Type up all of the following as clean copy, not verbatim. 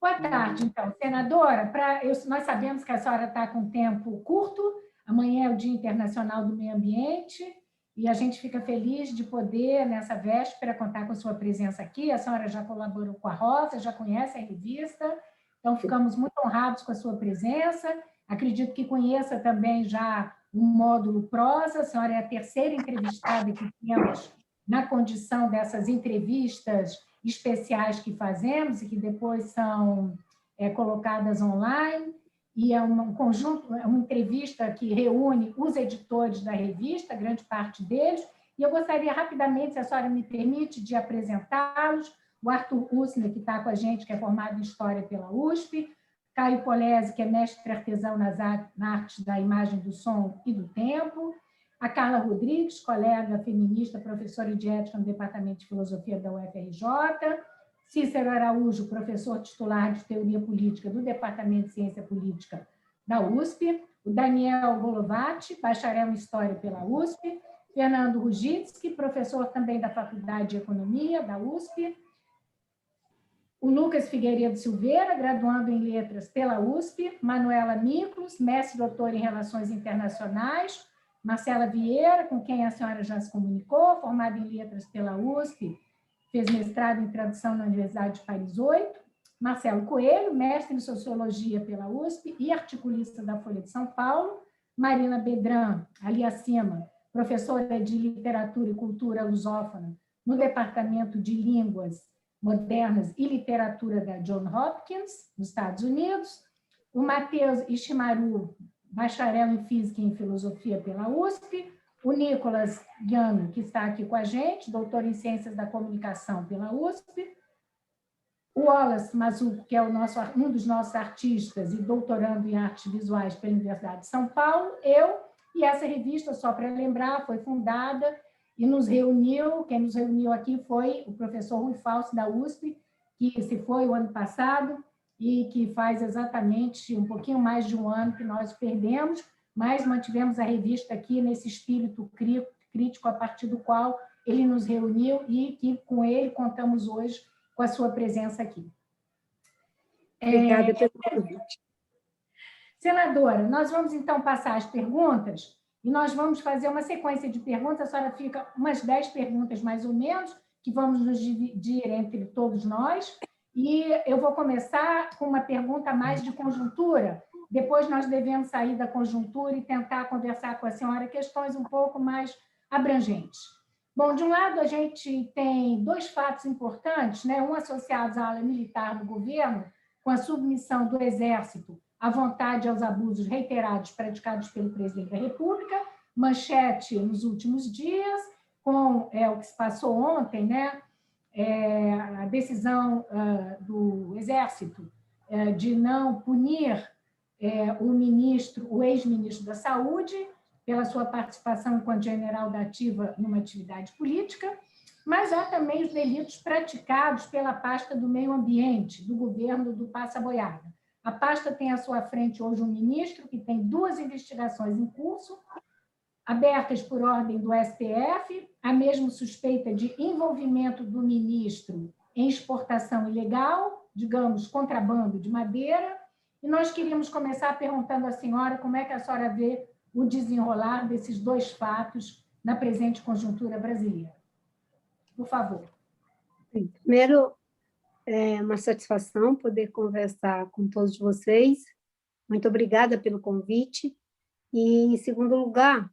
Boa tarde, então. Senadora, nós sabemos que a senhora está com tempo curto, amanhã é o Dia Internacional do Meio Ambiente, e a gente fica feliz de poder, nessa véspera, contar com a sua presença aqui. A senhora já colaborou com a Rosa, já conhece a revista, então ficamos muito honrados com a sua presença. Acredito que conheça também já o módulo prosa, a senhora é a terceira entrevistada que temos na condição dessas entrevistas especiais que fazemos e que depois são colocadas online, e é um conjunto, é uma entrevista que reúne os editores da revista, grande parte deles, e eu gostaria rapidamente, se a senhora me permite, de apresentá-los. O Arthur Usner, que está com a gente, que é formado em História pela USP, Caio Polese, que é mestre artesão na arte da imagem, do som e do tempo, a Carla Rodrigues, colega feminista, professora de ética no Departamento de Filosofia da UFRJ, Cícero Araújo, professor titular de Teoria Política do Departamento de Ciência Política da USP, o Daniel Golovati, bacharel em História pela USP, Fernando Rugitsky, professor também da Faculdade de Economia da USP, o Lucas Figueiredo Silveira, graduando em Letras pela USP, Manuela Miklos, mestre e doutora em Relações Internacionais, Marcela Vieira, com quem a senhora já se comunicou, formada em Letras pela USP, fez mestrado em Tradução na Universidade de Paris 8, Marcelo Coelho, mestre em Sociologia pela USP e articulista da Folha de São Paulo, Marina Bedran, ali acima, professora de Literatura e Cultura Lusófona no Departamento de Línguas Modernas e Literatura da Johns Hopkins, nos Estados Unidos, o Matheus Ishimaru, bacharel em Física e em Filosofia pela USP, o Nicolas Guiano, que está aqui com a gente, doutor em Ciências da Comunicação pela USP, o Wallace Mazuco, que é um dos nossos artistas e doutorando em artes visuais pela Universidade de São Paulo, eu, e essa revista, só para lembrar, foi fundada e nos reuniu, quem nos reuniu aqui foi o professor Rui Fausto, da USP, que se foi o ano passado e que faz exatamente um pouquinho mais de um ano que nós perdemos, mas mantivemos a revista aqui nesse espírito crítico a partir do qual ele nos reuniu e que com ele contamos hoje com a sua presença aqui. Obrigada pelo convite. Senadora, nós vamos então passar as perguntas e nós vamos fazer uma sequência de perguntas, a senhora fica umas 10 perguntas mais ou menos, que vamos nos dividir entre todos nós, e eu vou começar com uma pergunta mais de conjuntura, depois nós devemos sair da conjuntura e tentar conversar com a senhora questões um pouco mais abrangentes. Bom, de um lado, a gente tem dois fatos importantes, né? Um associado à ala militar do governo, com a submissão do Exército à vontade aos abusos reiterados praticados pelo presidente da República, manchete nos últimos dias, com o que se passou ontem, né? A decisão do Exército de não punir o ex-ministro da Saúde, pela sua participação enquanto general da ativa numa atividade política, mas há também os delitos praticados pela pasta do meio ambiente, do governo do Passa Boiada. A pasta tem à sua frente hoje um ministro que tem 2 investigações em curso, abertas por ordem do STF, a mesma suspeita de envolvimento do ministro em exportação ilegal, digamos, contrabando de madeira, e nós queríamos começar perguntando à senhora como é que a senhora vê o desenrolar desses 2 fatos na presente conjuntura brasileira. Por favor. Primeiro, é uma satisfação poder conversar com todos vocês. Muito obrigada pelo convite. E, em segundo lugar,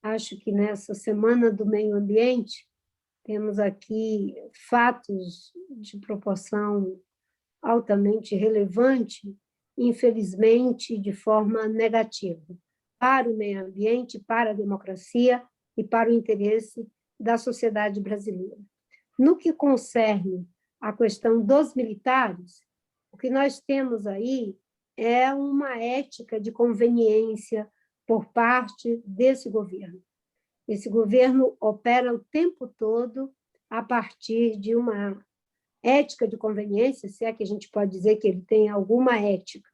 acho que nessa Semana do Meio Ambiente temos aqui fatos de proporção altamente relevante, infelizmente, de forma negativa, para o meio ambiente, para a democracia e para o interesse da sociedade brasileira. No que concerne à questão dos militares, o que nós temos aí é uma ética de conveniência por parte desse governo. Esse governo opera o tempo todo a partir de uma ética de conveniência, se é que a gente pode dizer que ele tem alguma ética.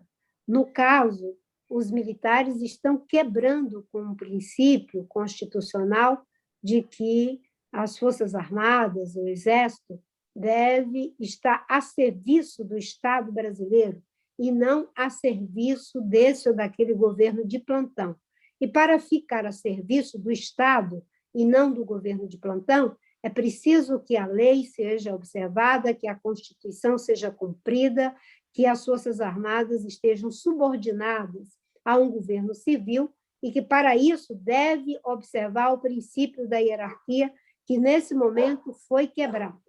No caso, os militares estão quebrando com um princípio constitucional de que as Forças Armadas, o Exército, deve estar a serviço do Estado brasileiro e não a serviço desse ou daquele governo de plantão. E para ficar a serviço do Estado e não do governo de plantão, é preciso que a lei seja observada, que a Constituição seja cumprida, que as Forças Armadas estejam subordinadas a um governo civil e que, para isso, deve observar o princípio da hierarquia que, nesse momento, foi quebrado.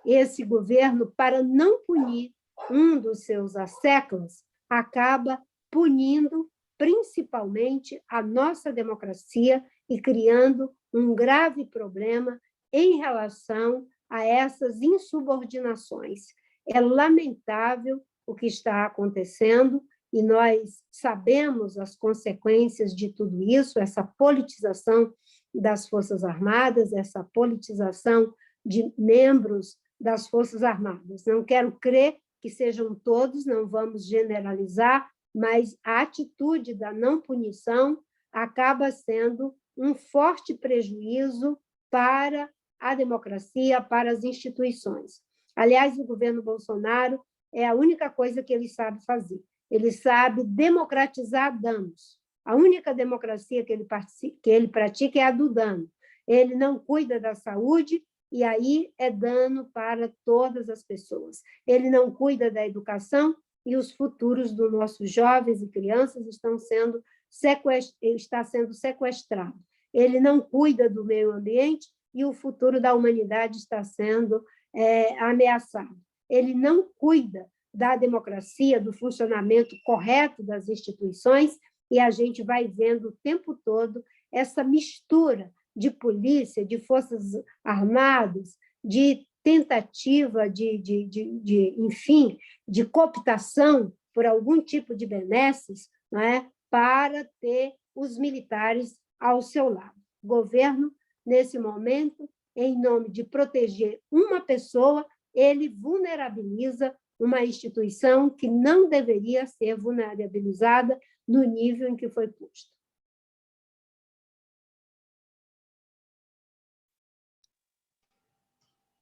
Esse governo, para não punir um dos seus asseclas, acaba punindo principalmente a nossa democracia e criando um grave problema em relação a essas insubordinações. É lamentável o que está acontecendo e nós sabemos as consequências de tudo isso, essa politização das Forças Armadas, essa politização de membros das Forças Armadas. Não quero crer que sejam todos, não vamos generalizar, mas a atitude da não punição acaba sendo um forte prejuízo para a democracia, para as instituições. Aliás, o governo Bolsonaro é a única coisa que ele sabe fazer. Ele sabe democratizar danos. A única democracia que ele pratica é a do dano. Ele não cuida da saúde, e aí é dano para todas as pessoas. Ele não cuida da educação, e os futuros dos nossos jovens e crianças está sendo sequestrado. Ele não cuida do meio ambiente e o futuro da humanidade está sendo ameaçado. Ele não cuida da democracia, do funcionamento correto das instituições, e a gente vai vendo o tempo todo essa mistura de polícia, de forças armadas, de tentativa enfim, de cooptação por algum tipo de benesses, não é? Para ter os militares ao seu lado. O governo, nesse momento, em nome de proteger uma pessoa, ele vulnerabiliza uma instituição que não deveria ser vulnerabilizada no nível em que foi posto.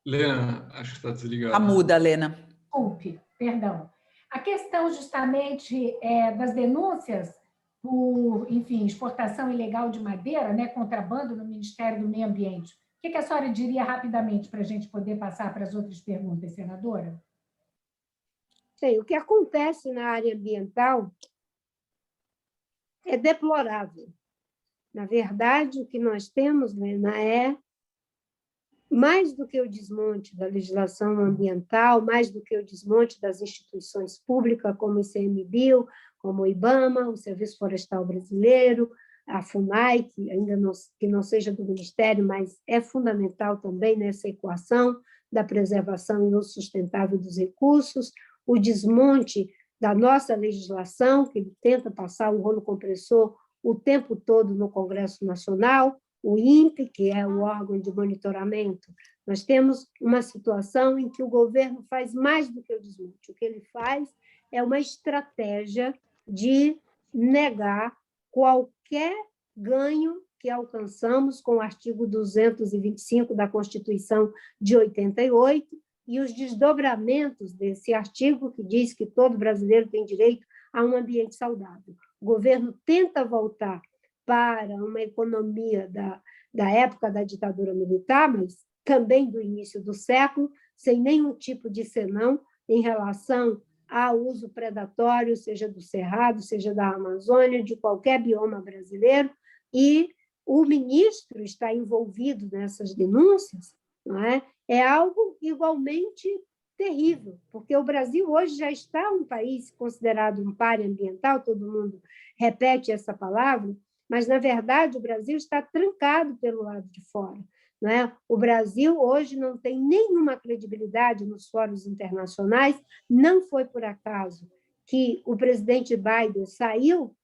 Lena, acho que está desligada. Tá muda, Lena. Desculpe, perdão. A questão justamente das denúncias por, enfim, exportação ilegal de madeira, né, contrabando no Ministério do Meio Ambiente. O que a senhora diria rapidamente para a gente poder passar para as outras perguntas, senadora? Sim, o que acontece na área ambiental é deplorável. Na verdade, o que nós temos, Lena, é mais do que o desmonte da legislação ambiental, mais do que o desmonte das instituições públicas, como o ICMBio, como o IBAMA, o Serviço Florestal Brasileiro, a FUNAI, que ainda não seja do Ministério, mas é fundamental também nessa equação da preservação e uso sustentável dos recursos, o desmonte da nossa legislação, que tenta passar o rolo compressor o tempo todo no Congresso Nacional, o INPE, que é o órgão de monitoramento. Nós temos uma situação em que o governo faz mais do que o desmonte. O que ele faz é uma estratégia de negar qualquer ganho que alcançamos com o artigo 225 da Constituição de 88 e os desdobramentos desse artigo, que diz que todo brasileiro tem direito a um ambiente saudável. O governo tenta voltar para uma economia da época da ditadura militar, mas também do início do século, sem nenhum tipo de senão em relação ao uso predatório, seja do Cerrado, seja da Amazônia, de qualquer bioma brasileiro, e o ministro está envolvido nessas denúncias, não é? É algo igualmente terrível, porque o Brasil hoje já está um país considerado um páreo ambiental, todo mundo repete essa palavra, mas, na verdade, o Brasil está trancado pelo lado de fora. Não é? O Brasil hoje não tem nenhuma credibilidade nos fóruns internacionais, não foi por acaso que o presidente Biden saiu,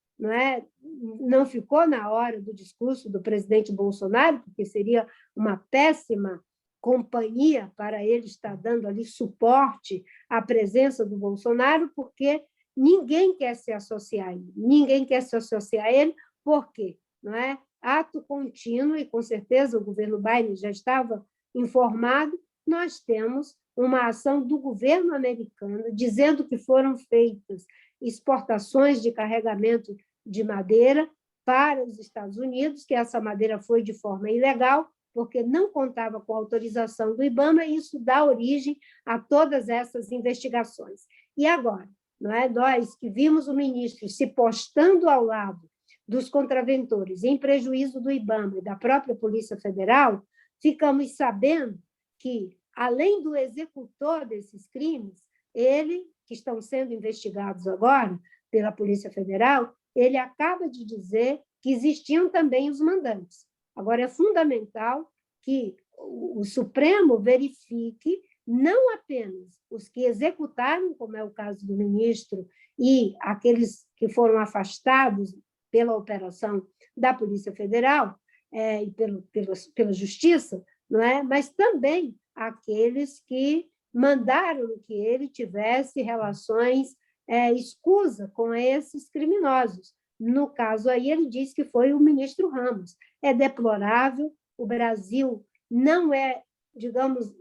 não ficou na hora do discurso do presidente Bolsonaro, porque seria uma péssima companhia para ele estar dando ali suporte à presença do Bolsonaro, porque ninguém quer se associar a ele, ninguém quer se associar a ele. Por quê? Não é? Ato contínuo, e com certeza o governo Biden já estava informado, nós temos uma ação do governo americano dizendo que foram feitas exportações de carregamento de madeira para os Estados Unidos, que essa madeira foi de forma ilegal, porque não contava com a autorização do IBAMA, e isso dá origem a todas essas investigações. E agora, não é? Nós que vimos o ministro se postando ao lado dos contraventores em prejuízo do IBAMA e da própria Polícia Federal, ficamos sabendo que, além do executor desses crimes, ele, que estão sendo investigados agora pela Polícia Federal, ele acaba de dizer que existiam também os mandantes. Agora, é fundamental que o Supremo verifique não apenas os que executaram, como é o caso do ministro, e aqueles que foram afastados pela operação da Polícia Federal e pela Justiça, não é? Mas também aqueles que mandaram que ele tivesse relações escusa com esses criminosos. No caso aí, ele diz que foi o ministro Ramos. É deplorável, o Brasil não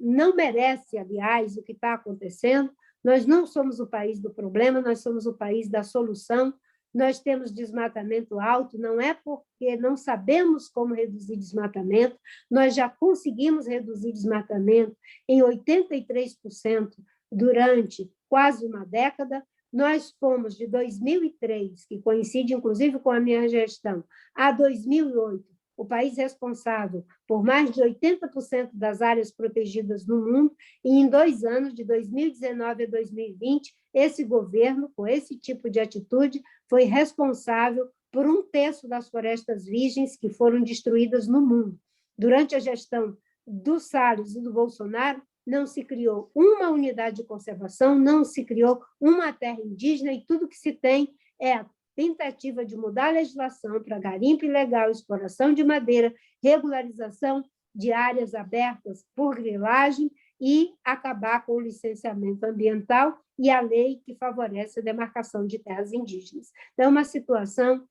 não merece, aliás, o que está acontecendo. Nós não somos o país do problema, nós somos o país da solução. Nós temos desmatamento alto, não é porque não sabemos como reduzir desmatamento, nós já conseguimos reduzir desmatamento em 83% durante quase uma década. Nós fomos de 2003, que coincide inclusive com a minha gestão, a 2008, o país responsável por mais de 80% das áreas protegidas no mundo, e em 2 anos, de 2019 a 2020, esse governo, com esse tipo de atitude, foi responsável por 1/3 das florestas virgens que foram destruídas no mundo. Durante a gestão do Salles e do Bolsonaro, não se criou uma unidade de conservação, não se criou uma terra indígena, e tudo que se tem é a tentativa de mudar a legislação para garimpo ilegal, exploração de madeira, regularização de áreas abertas por grilagem e acabar com o licenciamento ambiental e a lei que favorece a demarcação de terras indígenas. Então, é uma situação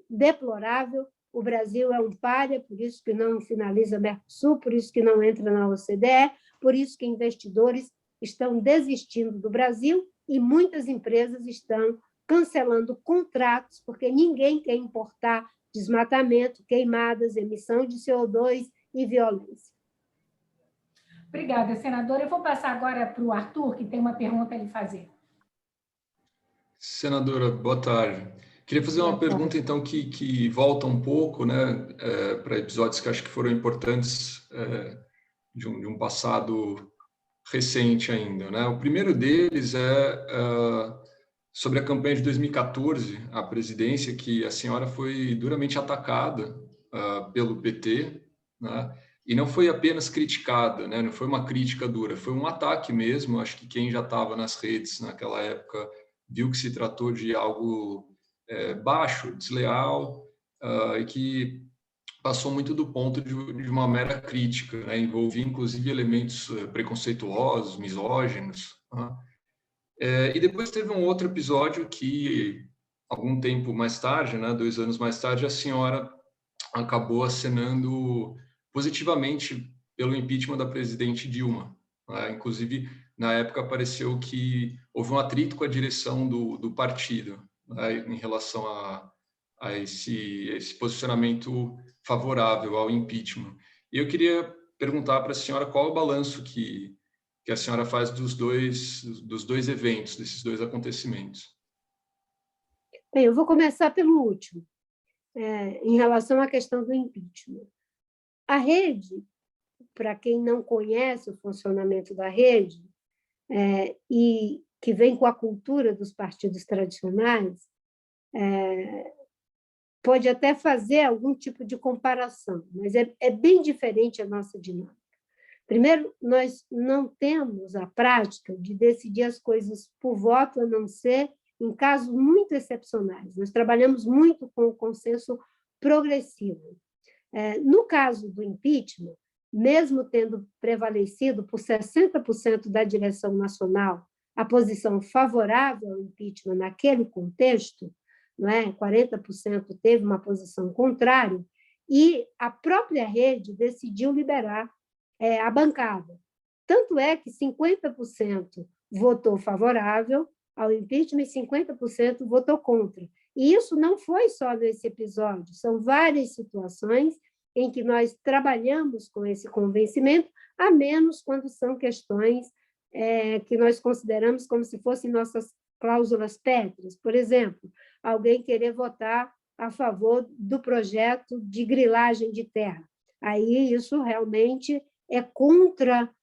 deplorável. O Brasil é um pária, por isso que não finaliza Mercosul, por isso que não entra na OCDE, por isso que investidores estão desistindo do Brasil e muitas empresas estão cancelando contratos, porque ninguém quer importar desmatamento, queimadas, emissão de CO2 e violência. Obrigada, senadora. Eu vou passar agora para o Arthur, que tem uma pergunta a lhe fazer. Senadora, boa tarde. Queria fazer uma pergunta, então, que volta um pouco, né, para episódios que acho que foram importantes de um passado recente ainda, né? O primeiro deles é sobre a campanha de 2014, a presidência, que a senhora foi duramente atacada pelo PT, né? E não foi apenas criticada, né? Não foi uma crítica dura, foi um ataque mesmo. Acho que quem já estava nas redes naquela época viu que se tratou de algo baixo, desleal, e que passou muito do ponto de uma mera crítica, né? Envolvia inclusive elementos preconceituosos, misóginos, né? E depois teve um outro episódio que, algum tempo mais tarde, né, 2 anos mais tarde, a senhora acabou acenando positivamente pelo impeachment da presidente Dilma, né? Inclusive, na época, apareceu que houve um atrito com a direção do partido, né, em relação a esse posicionamento favorável ao impeachment. E eu queria perguntar para a senhora qual é o balanço que a senhora faz dos dois eventos, desses 2 acontecimentos. Bem, eu vou começar pelo último, em relação à questão do impeachment. A rede, para quem não conhece o funcionamento da rede, e que vem com a cultura dos partidos tradicionais, pode até fazer algum tipo de comparação, mas é bem diferente a nossa dinâmica. Primeiro, nós não temos a prática de decidir as coisas por voto, a não ser em casos muito excepcionais. Nós trabalhamos muito com o consenso progressivo. No caso do impeachment, mesmo tendo prevalecido por 60% da direção nacional a posição favorável ao impeachment naquele contexto, não é? 40% teve uma posição contrária, e a própria rede decidiu liberar a bancada. Tanto é que 50% votou favorável ao impeachment e 50% votou contra. E isso não foi só nesse episódio, são várias situações em que nós trabalhamos com esse convencimento, a menos quando são questões que nós consideramos como se fossem nossas cláusulas pétreas. Por exemplo, alguém querer votar a favor do projeto de grilagem de terra. Aí isso realmente é contra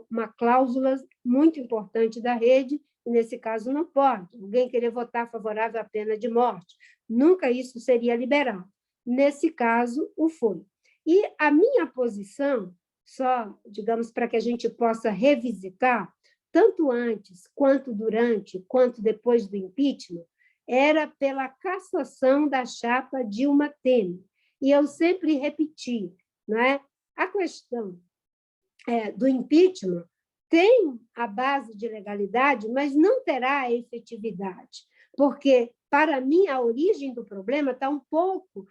uma cláusula muito importante da rede, e nesse caso não pode. Alguém querer votar favorável à pena de morte. Nunca isso seria liberado. Nesse caso, o foi. E a minha posição, só, digamos, para que a gente possa revisitar, tanto antes, quanto durante, quanto depois do impeachment, era pela cassação da chapa Dilma Temer. E eu sempre repeti, não é? A questão do impeachment tem a base de legalidade, mas não terá a efetividade, porque, para mim, a origem do problema está um pouco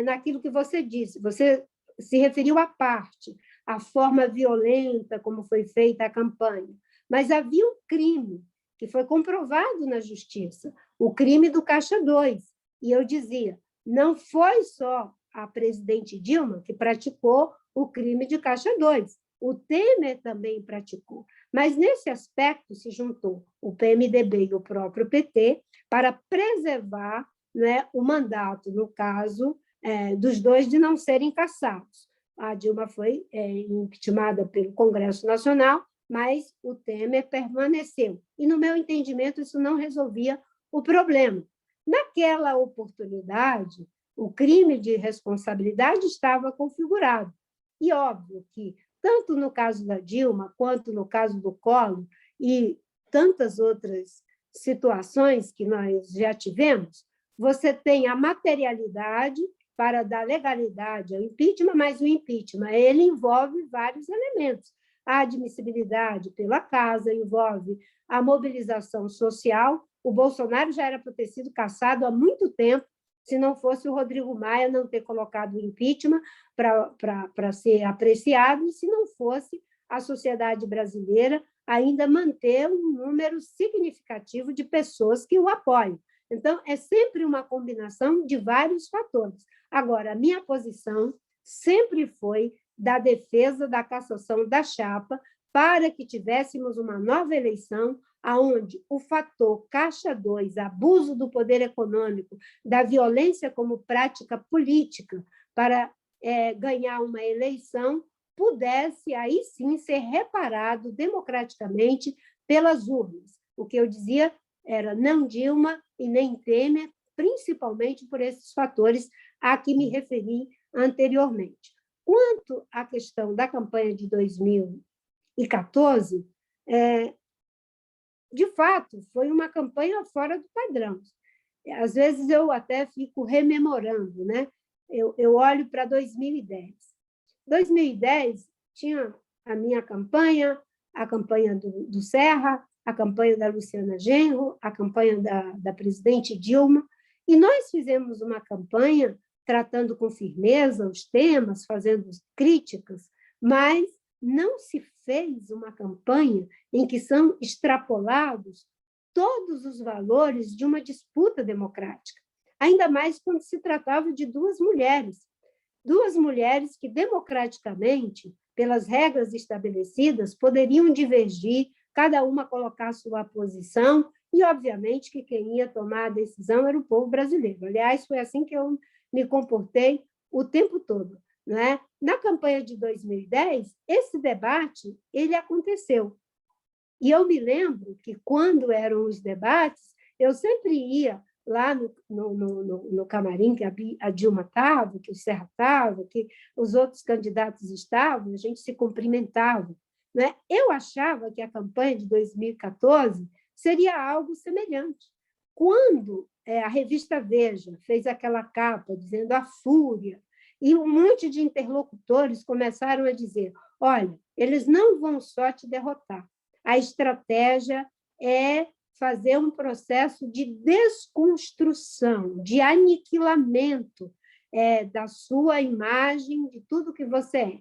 naquilo que você disse. Você se referiu à parte, à forma violenta como foi feita a campanha, mas havia um crime que foi comprovado na justiça, o crime do Caixa 2. E eu dizia, não foi só a presidente Dilma que praticou o crime de Caixa 2, o Temer também praticou. Mas, nesse aspecto, se juntou o PMDB e o próprio PT para preservar, né, o mandato, no caso, dos dois de não serem cassados. A Dilma foi impeachmentada pelo Congresso Nacional, mas o Temer permaneceu. E, no meu entendimento, isso não resolvia o problema. Naquela oportunidade, o crime de responsabilidade estava configurado. E, óbvio, que tanto no caso da Dilma, quanto no caso do Collor, e tantas outras situações que nós já tivemos, você tem a materialidade para dar legalidade ao impeachment, mas o impeachment ele envolve vários elementos. A admissibilidade pela casa envolve a mobilização social. O Bolsonaro já era para ter sido cassado há muito tempo, se não fosse o Rodrigo Maia não ter colocado o impeachment para ser apreciado, e se não fosse a sociedade brasileira ainda manter um número significativo de pessoas que o apoiam. Então, é sempre uma combinação de vários fatores. Agora, a minha posição sempre foi da defesa da cassação da chapa para que tivéssemos uma nova eleição onde o fator Caixa 2, abuso do poder econômico, da violência como prática política para ganhar uma eleição, pudesse aí sim ser reparado democraticamente pelas urnas. O que eu dizia era não Dilma e nem Temer, principalmente por esses fatores a que me referi anteriormente. Quanto à questão da campanha de 2014, de fato, foi uma campanha fora do padrão. Às vezes, eu até fico rememorando, né? Eu olho para 2010. 2010 tinha a minha campanha, a campanha do Serra, a campanha da Luciana Genro, a campanha da presidente Dilma, e nós fizemos uma campanha tratando com firmeza os temas, fazendo críticas, mas não se fez uma campanha em que são extrapolados todos os valores de uma disputa democrática, ainda mais quando se tratava de duas mulheres que democraticamente, pelas regras estabelecidas, poderiam divergir, cada uma colocar sua posição, e, obviamente, que quem ia tomar a decisão era o povo brasileiro. Aliás, foi assim que eu me comportei o tempo todo. Né? Na campanha de 2010, esse debate ele aconteceu. E eu me lembro que, quando eram os debates, eu sempre ia lá no camarim que a Dilma estava, que o Serra estava, que os outros candidatos estavam, a gente se cumprimentava. Né? Eu achava que a campanha de 2014 seria algo semelhante. Quando a revista Veja fez aquela capa dizendo a fúria, e um monte de interlocutores começaram a dizer, olha, eles não vão só te derrotar, a estratégia é fazer um processo de desconstrução, de aniquilamento da sua imagem, de tudo que você é.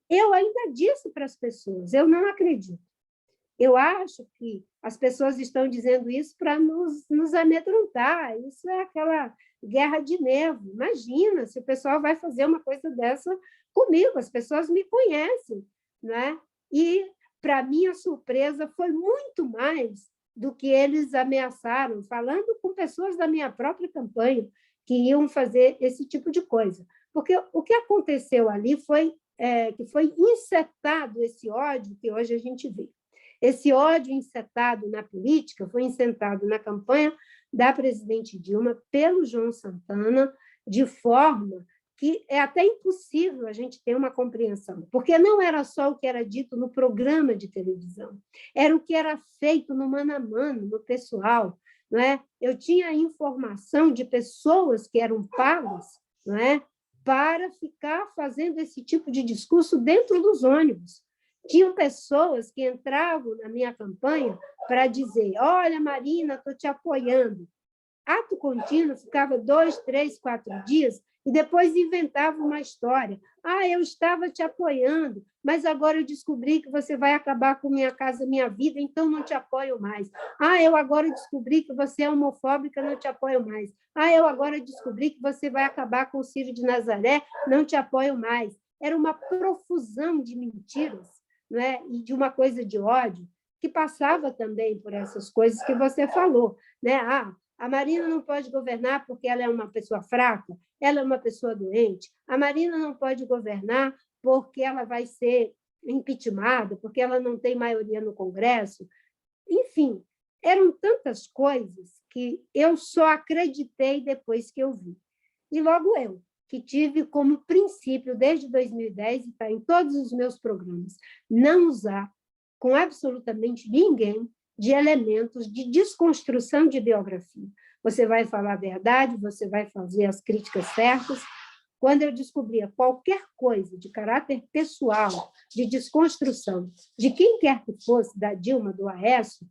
eu ainda disse para as pessoas, eu não acredito. Eu acho que as pessoas estão dizendo isso para nos amedrontar. Isso é aquela guerra de nervo. Imagina se o pessoal vai fazer uma coisa dessa comigo. As pessoas me conhecem, né? E, para minha surpresa, foi muito mais do que eles ameaçaram, falando com pessoas da minha própria campanha que iam fazer esse tipo de coisa. Porque o que aconteceu ali foi que foi insetado esse ódio que hoje a gente vê. Esse ódio insetado na política foi insetado na campanha da presidente Dilma pelo João Santana, de forma que é até impossível a gente ter uma compreensão, porque não era só o que era dito no programa de televisão, era o que era feito no mano a mano, no pessoal. Não é? Eu tinha informação de pessoas que eram pagas, não é? Para ficar fazendo esse tipo de discurso dentro dos ônibus. Tinham pessoas que entravam na minha campanha para dizer: olha, Marina, estou te apoiando. Ato contínuo, ficava 2, 3, 4 dias e depois inventava uma história. Ah, eu estava te apoiando, mas agora eu descobri que você vai acabar com Minha Casa Minha Vida, então não te apoio mais. Ah, eu agora descobri que você é homofóbica, não te apoio mais. Ah, eu agora descobri que você vai acabar com o Círio de Nazaré, não te apoio mais. Era uma profusão de mentiras, né? E de uma coisa de ódio, que passava também por essas coisas que você falou, né? Ah, a Marina não pode governar porque ela é uma pessoa fraca, ela é uma pessoa doente. A Marina não pode governar porque ela vai ser impeachmentada, porque ela não tem maioria no Congresso. Enfim, eram tantas coisas que eu só acreditei depois que eu vi. E logo eu, que tive como princípio, desde 2010, e está em todos os meus programas, não usar com absolutamente ninguém de elementos de desconstrução de biografia. Você vai falar a verdade, você vai fazer as críticas certas. Quando eu descobria qualquer coisa de caráter pessoal, de desconstrução, de quem quer que fosse, da Dilma, do Aécio,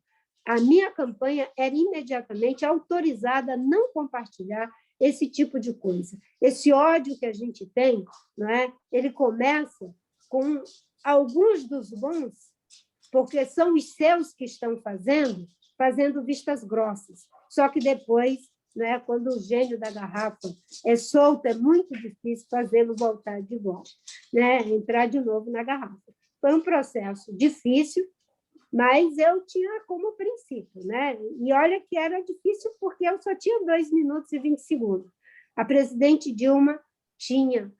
a minha campanha era imediatamente autorizada a não compartilhar esse tipo de coisa. Esse ódio que a gente tem, não é? Ele começa com alguns dos bons, porque são os seus que estão fazendo vistas grossas. Só que depois, né, quando o gênio da garrafa é solto, é muito difícil fazê-lo voltar de volta, né, entrar de novo na garrafa. Foi um processo difícil, mas eu tinha como princípio, né? E olha que era difícil porque eu só tinha 2 minutos e 20 segundos. A presidente Dilma tinha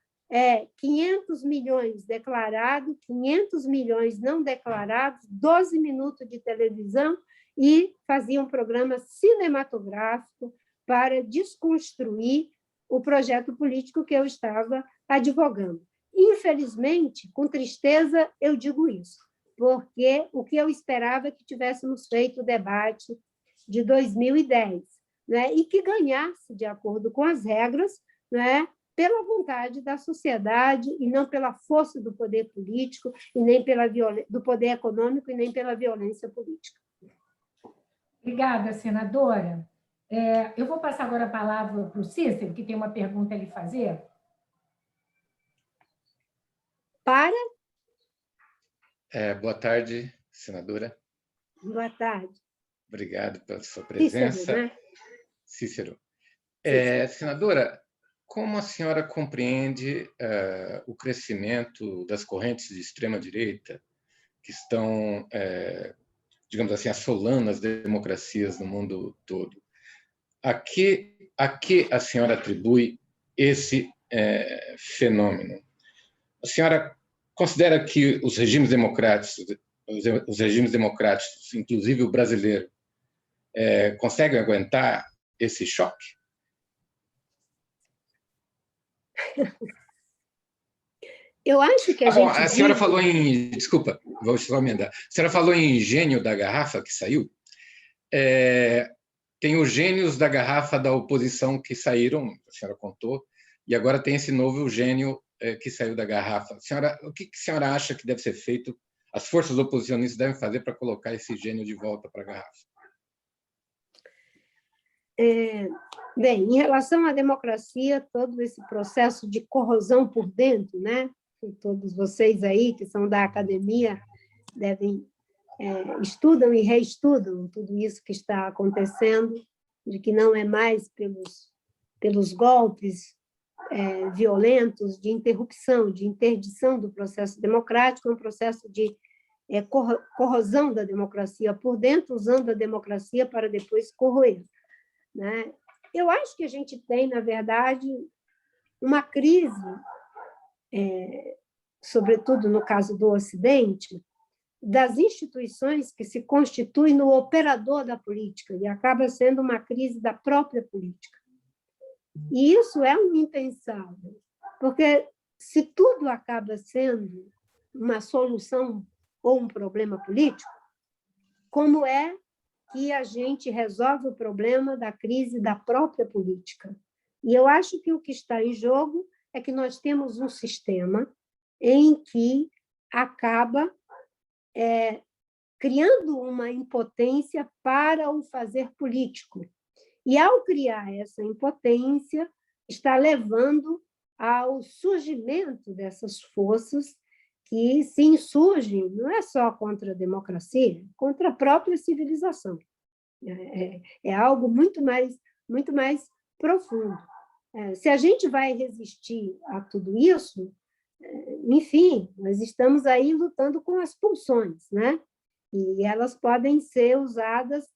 500 milhões declarados, 500 milhões não declarados, 12 minutos de televisão e fazia um programa cinematográfico para desconstruir o projeto político que eu estava advogando. Infelizmente, com tristeza, eu digo isso, porque o que eu esperava é que tivéssemos feito o debate de 2010, né? E que ganhasse de acordo com as regras, né? Pela vontade da sociedade e não pela força do poder político e nem do poder econômico e nem pela violência política. Obrigada, senadora. Eu vou passar agora a palavra para o Cícero, que tem uma pergunta a lhe fazer. Para? Boa tarde, senadora. Boa tarde. Obrigado pela sua presença. Cícero, né? Cícero. Cícero. Senadora, como a senhora compreende o crescimento das correntes de extrema-direita que estão, digamos assim, assolando as democracias no mundo todo? A que a senhora atribui esse fenômeno? A senhora considera que os regimes democráticos, inclusive o brasileiro, conseguem aguentar esse choque? Eu acho que a senhora falou em... Desculpa, vou só emendar. A senhora falou em gênio da garrafa que saiu. Tem os gênios da garrafa da oposição que saíram, a senhora contou, e agora tem esse novo gênio que saiu da garrafa. O que a senhora acha que deve ser feito, as forças oposicionistas devem fazer para colocar esse gênio de volta para a garrafa? Bem, em relação à democracia, todo esse processo de corrosão por dentro, né? todos vocês aí, que são da academia, estudam e reestudam tudo isso que está acontecendo, de que não é mais pelos golpes violentos de interrupção, de interdição do processo democrático, é um processo de corrosão da democracia por dentro, usando a democracia para depois corroer, né? Eu acho que a gente tem, na verdade, uma crise, sobretudo no caso do Ocidente, das instituições que se constituem no operador da política, e acaba sendo uma crise da própria política. E isso é um impensável, porque se tudo acaba sendo uma solução ou um problema político, como é que a gente resolve o problema da crise da própria política? E eu acho que o que está em jogo é que nós temos um sistema em que acaba criando uma impotência para o fazer político. E, ao criar essa impotência, está levando ao surgimento dessas forças que se insurgem, não é só contra a democracia, contra a própria civilização. É algo muito mais profundo. Se a gente vai resistir a tudo isso, enfim, nós estamos aí lutando com as pulsões, né? E elas podem ser usadas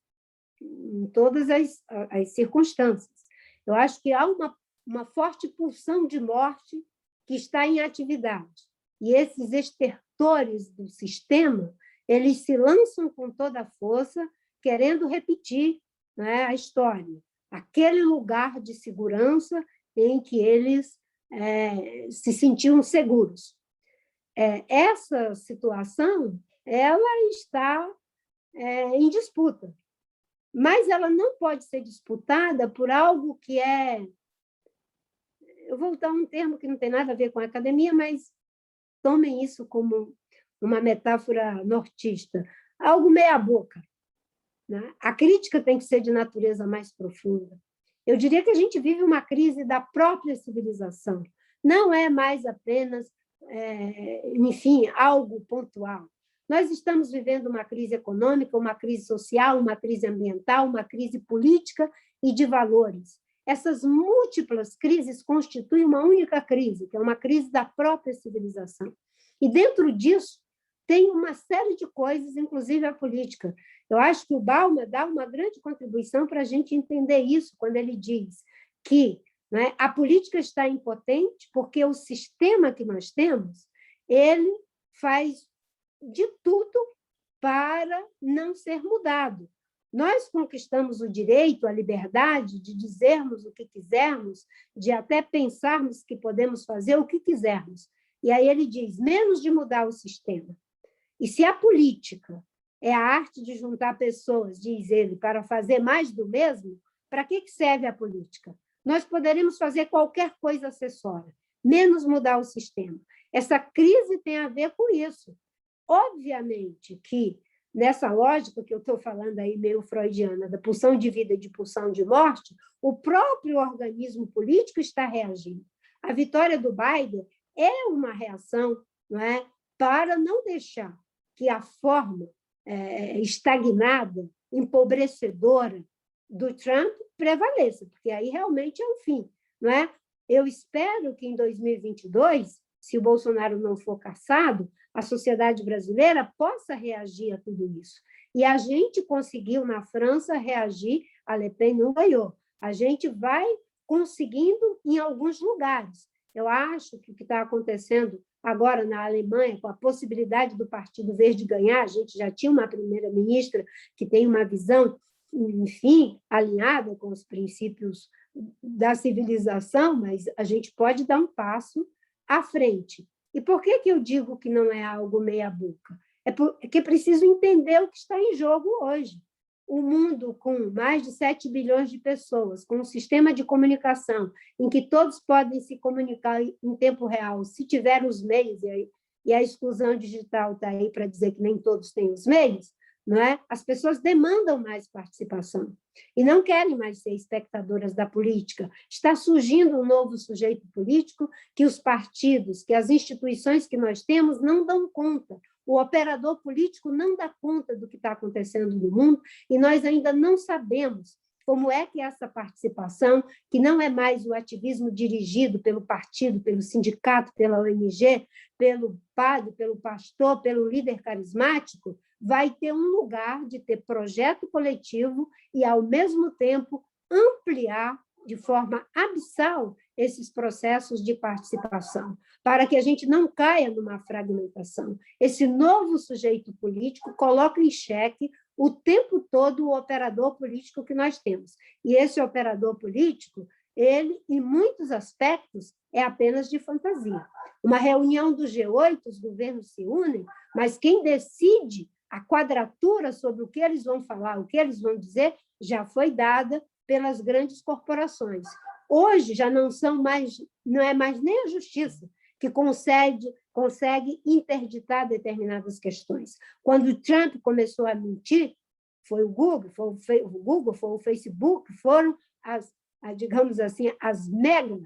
em todas as circunstâncias. Eu acho que há uma forte pulsão de morte que está em atividade. E esses estertores do sistema, eles se lançam com toda a força, querendo repetir, né, a história, aquele lugar de segurança em que eles se sentiam seguros. Essa situação ela está em disputa, mas ela não pode ser disputada por algo que eu vou usar um termo que não tem nada a ver com a academia, mas tomem isso como uma metáfora nortista, algo meia-boca, né? A crítica tem que ser de natureza mais profunda. Eu diria que a gente vive uma crise da própria civilização, não é mais apenas, enfim, algo pontual. Nós estamos vivendo uma crise econômica, uma crise social, uma crise ambiental, uma crise política e de valores. Essas múltiplas crises constituem uma única crise, que é uma crise da própria civilização. E, dentro disso, tem uma série de coisas, inclusive a política. Eu acho que o Bauman dá uma grande contribuição para a gente entender isso, quando ele diz que, né, a política está impotente porque o sistema que nós temos, ele faz de tudo para não ser mudado. Nós conquistamos o direito, a liberdade de dizermos o que quisermos, de até pensarmos que podemos fazer o que quisermos. E aí ele diz, menos de mudar o sistema. E se a política é a arte de juntar pessoas, diz ele, para fazer mais do mesmo, para que serve a política? Nós poderemos fazer qualquer coisa acessória, menos mudar o sistema. Essa crise tem a ver com isso. Obviamente que, nessa lógica que eu estou falando aí, meio freudiana, da pulsão de vida e de pulsão de morte, o próprio organismo político está reagindo. A vitória do Biden é uma reação, não é, para não deixar que a forma estagnada, empobrecedora do Trump prevaleça, porque aí realmente é o fim, não é? Eu espero que em 2022, se o Bolsonaro não for cassado, a sociedade brasileira possa reagir a tudo isso. E a gente conseguiu, na França, reagir, a Le Pen não ganhou. A gente vai conseguindo em alguns lugares. Eu acho que o que está acontecendo agora na Alemanha, com a possibilidade do Partido Verde ganhar, a gente já tinha uma primeira-ministra que tem uma visão, enfim, alinhada com os princípios da civilização, mas a gente pode dar um passo à frente. E por que eu digo que não é algo meia-boca? É porque é preciso entender o que está em jogo hoje. O mundo com mais de 7 bilhões de pessoas, com um sistema de comunicação em que todos podem se comunicar em tempo real, se tiver os meios, e a exclusão digital está aí para dizer que nem todos têm os meios, não é? As pessoas demandam mais participação e não querem mais ser espectadoras da política. Está surgindo um novo sujeito político que os partidos, que as instituições que nós temos não dão conta. O operador político não dá conta do que está acontecendo no mundo e nós ainda não sabemos como é que essa participação, que não é mais o ativismo dirigido pelo partido, pelo sindicato, pela ONG, pelo padre, pelo pastor, pelo líder carismático, vai ter um lugar de ter projeto coletivo e, ao mesmo tempo, ampliar de forma abissal esses processos de participação, para que a gente não caia numa fragmentação. Esse novo sujeito político coloca em xeque o tempo todo o operador político que nós temos. E esse operador político, ele, em muitos aspectos, é apenas de fantasia. Uma reunião do G8, os governos se unem, mas quem decide a quadratura sobre o que eles vão falar, o que eles vão dizer, já foi dada pelas grandes corporações. Hoje já não é mais nem a justiça que consegue interditar determinadas questões. Quando o Trump começou a mentir, foi o Google, foi o Facebook, foram digamos assim, as mega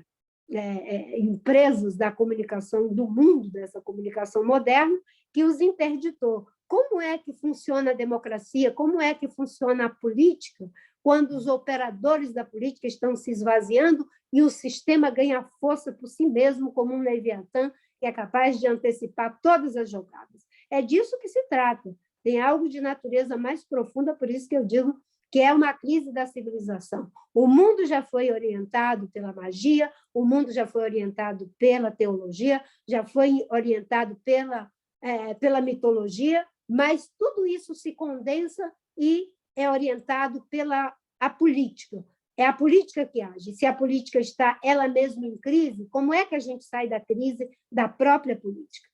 empresas da comunicação do mundo, dessa comunicação moderna, que os interditou. Como é que funciona a democracia? Como é que funciona a política quando os operadores da política estão se esvaziando e o sistema ganha força por si mesmo como um leviatã que é capaz de antecipar todas as jogadas? É disso que se trata. Tem algo de natureza mais profunda, por isso que eu digo que é uma crise da civilização. O mundo já foi orientado pela magia, o mundo já foi orientado pela teologia, já foi orientado pela mitologia, mas tudo isso se condensa e é orientado pela política. É a política que age. Se a política está ela mesma em crise, como é que a gente sai da crise da própria política?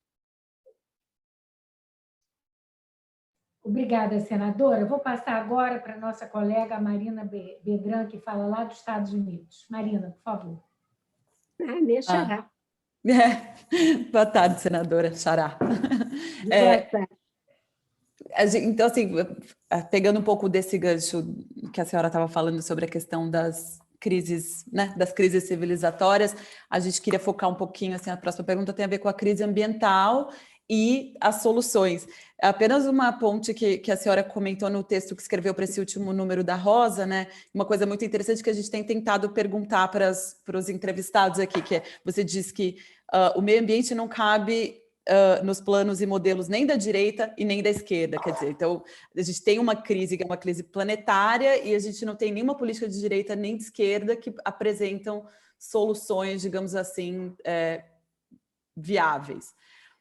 Obrigada, senadora. Eu vou passar agora para a nossa colega Marina Bedran, que fala lá dos Estados Unidos. Marina, por favor. Minha xará. Boa tarde, senadora Xará. Boa tarde. Então, assim, pegando um pouco desse gancho que a senhora estava falando sobre a questão das crises, né, das crises civilizatórias, a gente queria focar um pouquinho, assim, a próxima pergunta tem a ver com a crise ambiental e as soluções. Apenas uma ponte que a senhora comentou no texto que escreveu para esse último número da Rosa, né? Uma coisa muito interessante que a gente tem tentado perguntar para os entrevistados aqui, que você diz que o meio ambiente não cabe nos planos e modelos nem da direita e nem da esquerda, quer dizer, então a gente tem uma crise que é uma crise planetária e a gente não tem nenhuma política de direita nem de esquerda que apresentam soluções, digamos assim, viáveis.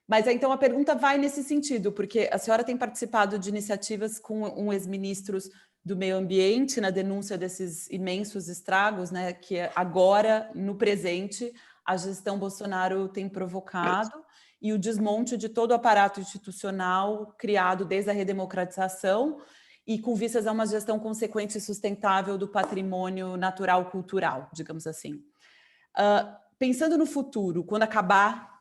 Mas então a pergunta vai nesse sentido, porque a senhora tem participado de iniciativas com ex-ministros do meio ambiente na denúncia desses imensos estragos, né, que agora, no presente, a gestão Bolsonaro tem provocado, e o desmonte de todo o aparato institucional criado desde a redemocratização e com vistas a uma gestão consequente e sustentável do patrimônio natural cultural, digamos assim. Pensando no futuro, quando acabar,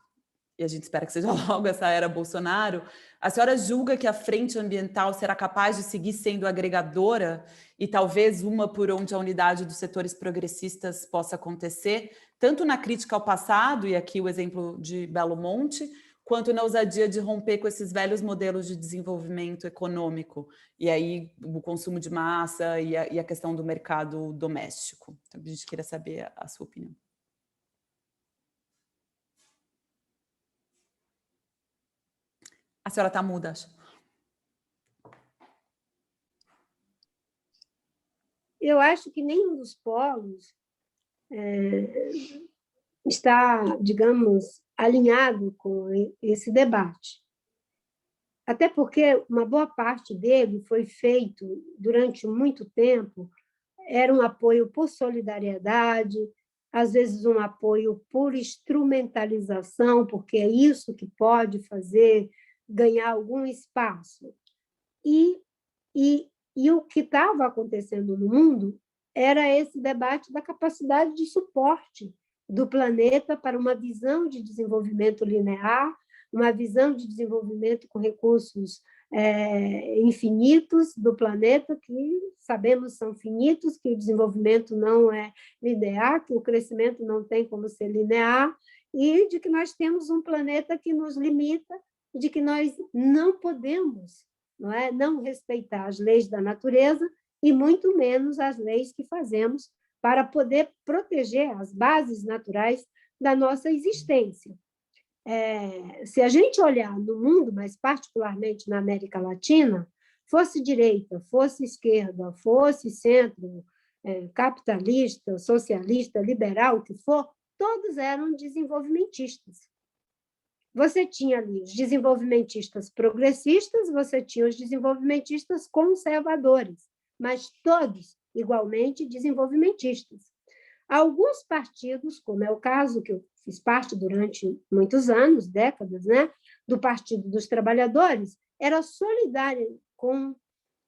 e a gente espera que seja logo essa era Bolsonaro, a senhora julga que a frente ambiental será capaz de seguir sendo agregadora e talvez uma por onde a unidade dos setores progressistas possa acontecer, tanto na crítica ao passado, e aqui o exemplo de Belo Monte, quanto na ousadia de romper com esses velhos modelos de desenvolvimento econômico, e aí o consumo de massa e a questão do mercado doméstico. Então, a gente queria saber a sua opinião. A senhora está muda, acho. Eu acho que nenhum dos polos está, digamos, alinhado com esse debate. Até porque uma boa parte dele foi feito durante muito tempo, era um apoio por solidariedade, às vezes um apoio por instrumentalização, porque é isso que pode fazer ganhar algum espaço. E o que estava acontecendo no mundo era esse debate da capacidade de suporte do planeta para uma visão de desenvolvimento linear, uma visão de desenvolvimento com recursos infinitos do planeta, que sabemos são finitos, que o desenvolvimento não é linear, que o crescimento não tem como ser linear, e de que nós temos um planeta que nos limita, e de que nós não podemos, não respeitar as leis da natureza, e muito menos as leis que fazemos para poder proteger as bases naturais da nossa existência. Se a gente olhar no mundo, mas particularmente na América Latina, fosse direita, fosse esquerda, fosse centro, capitalista, socialista, liberal, o que for, todos eram desenvolvimentistas. Você tinha ali os desenvolvimentistas progressistas, você tinha os desenvolvimentistas conservadores, mas todos igualmente desenvolvimentistas. Alguns partidos, como é o caso que eu fiz parte durante muitos anos, décadas, do Partido dos Trabalhadores, era solidário com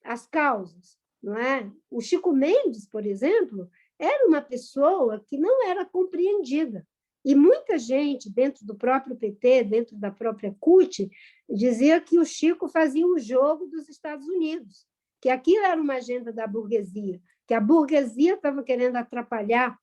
as causas. Não é? O Chico Mendes, por exemplo, era uma pessoa que não era compreendida. E muita gente, dentro do próprio PT, dentro da própria CUT, dizia que o Chico fazia um jogo dos Estados Unidos, que aquilo era uma agenda da burguesia, que a burguesia estava querendo atrapalhar,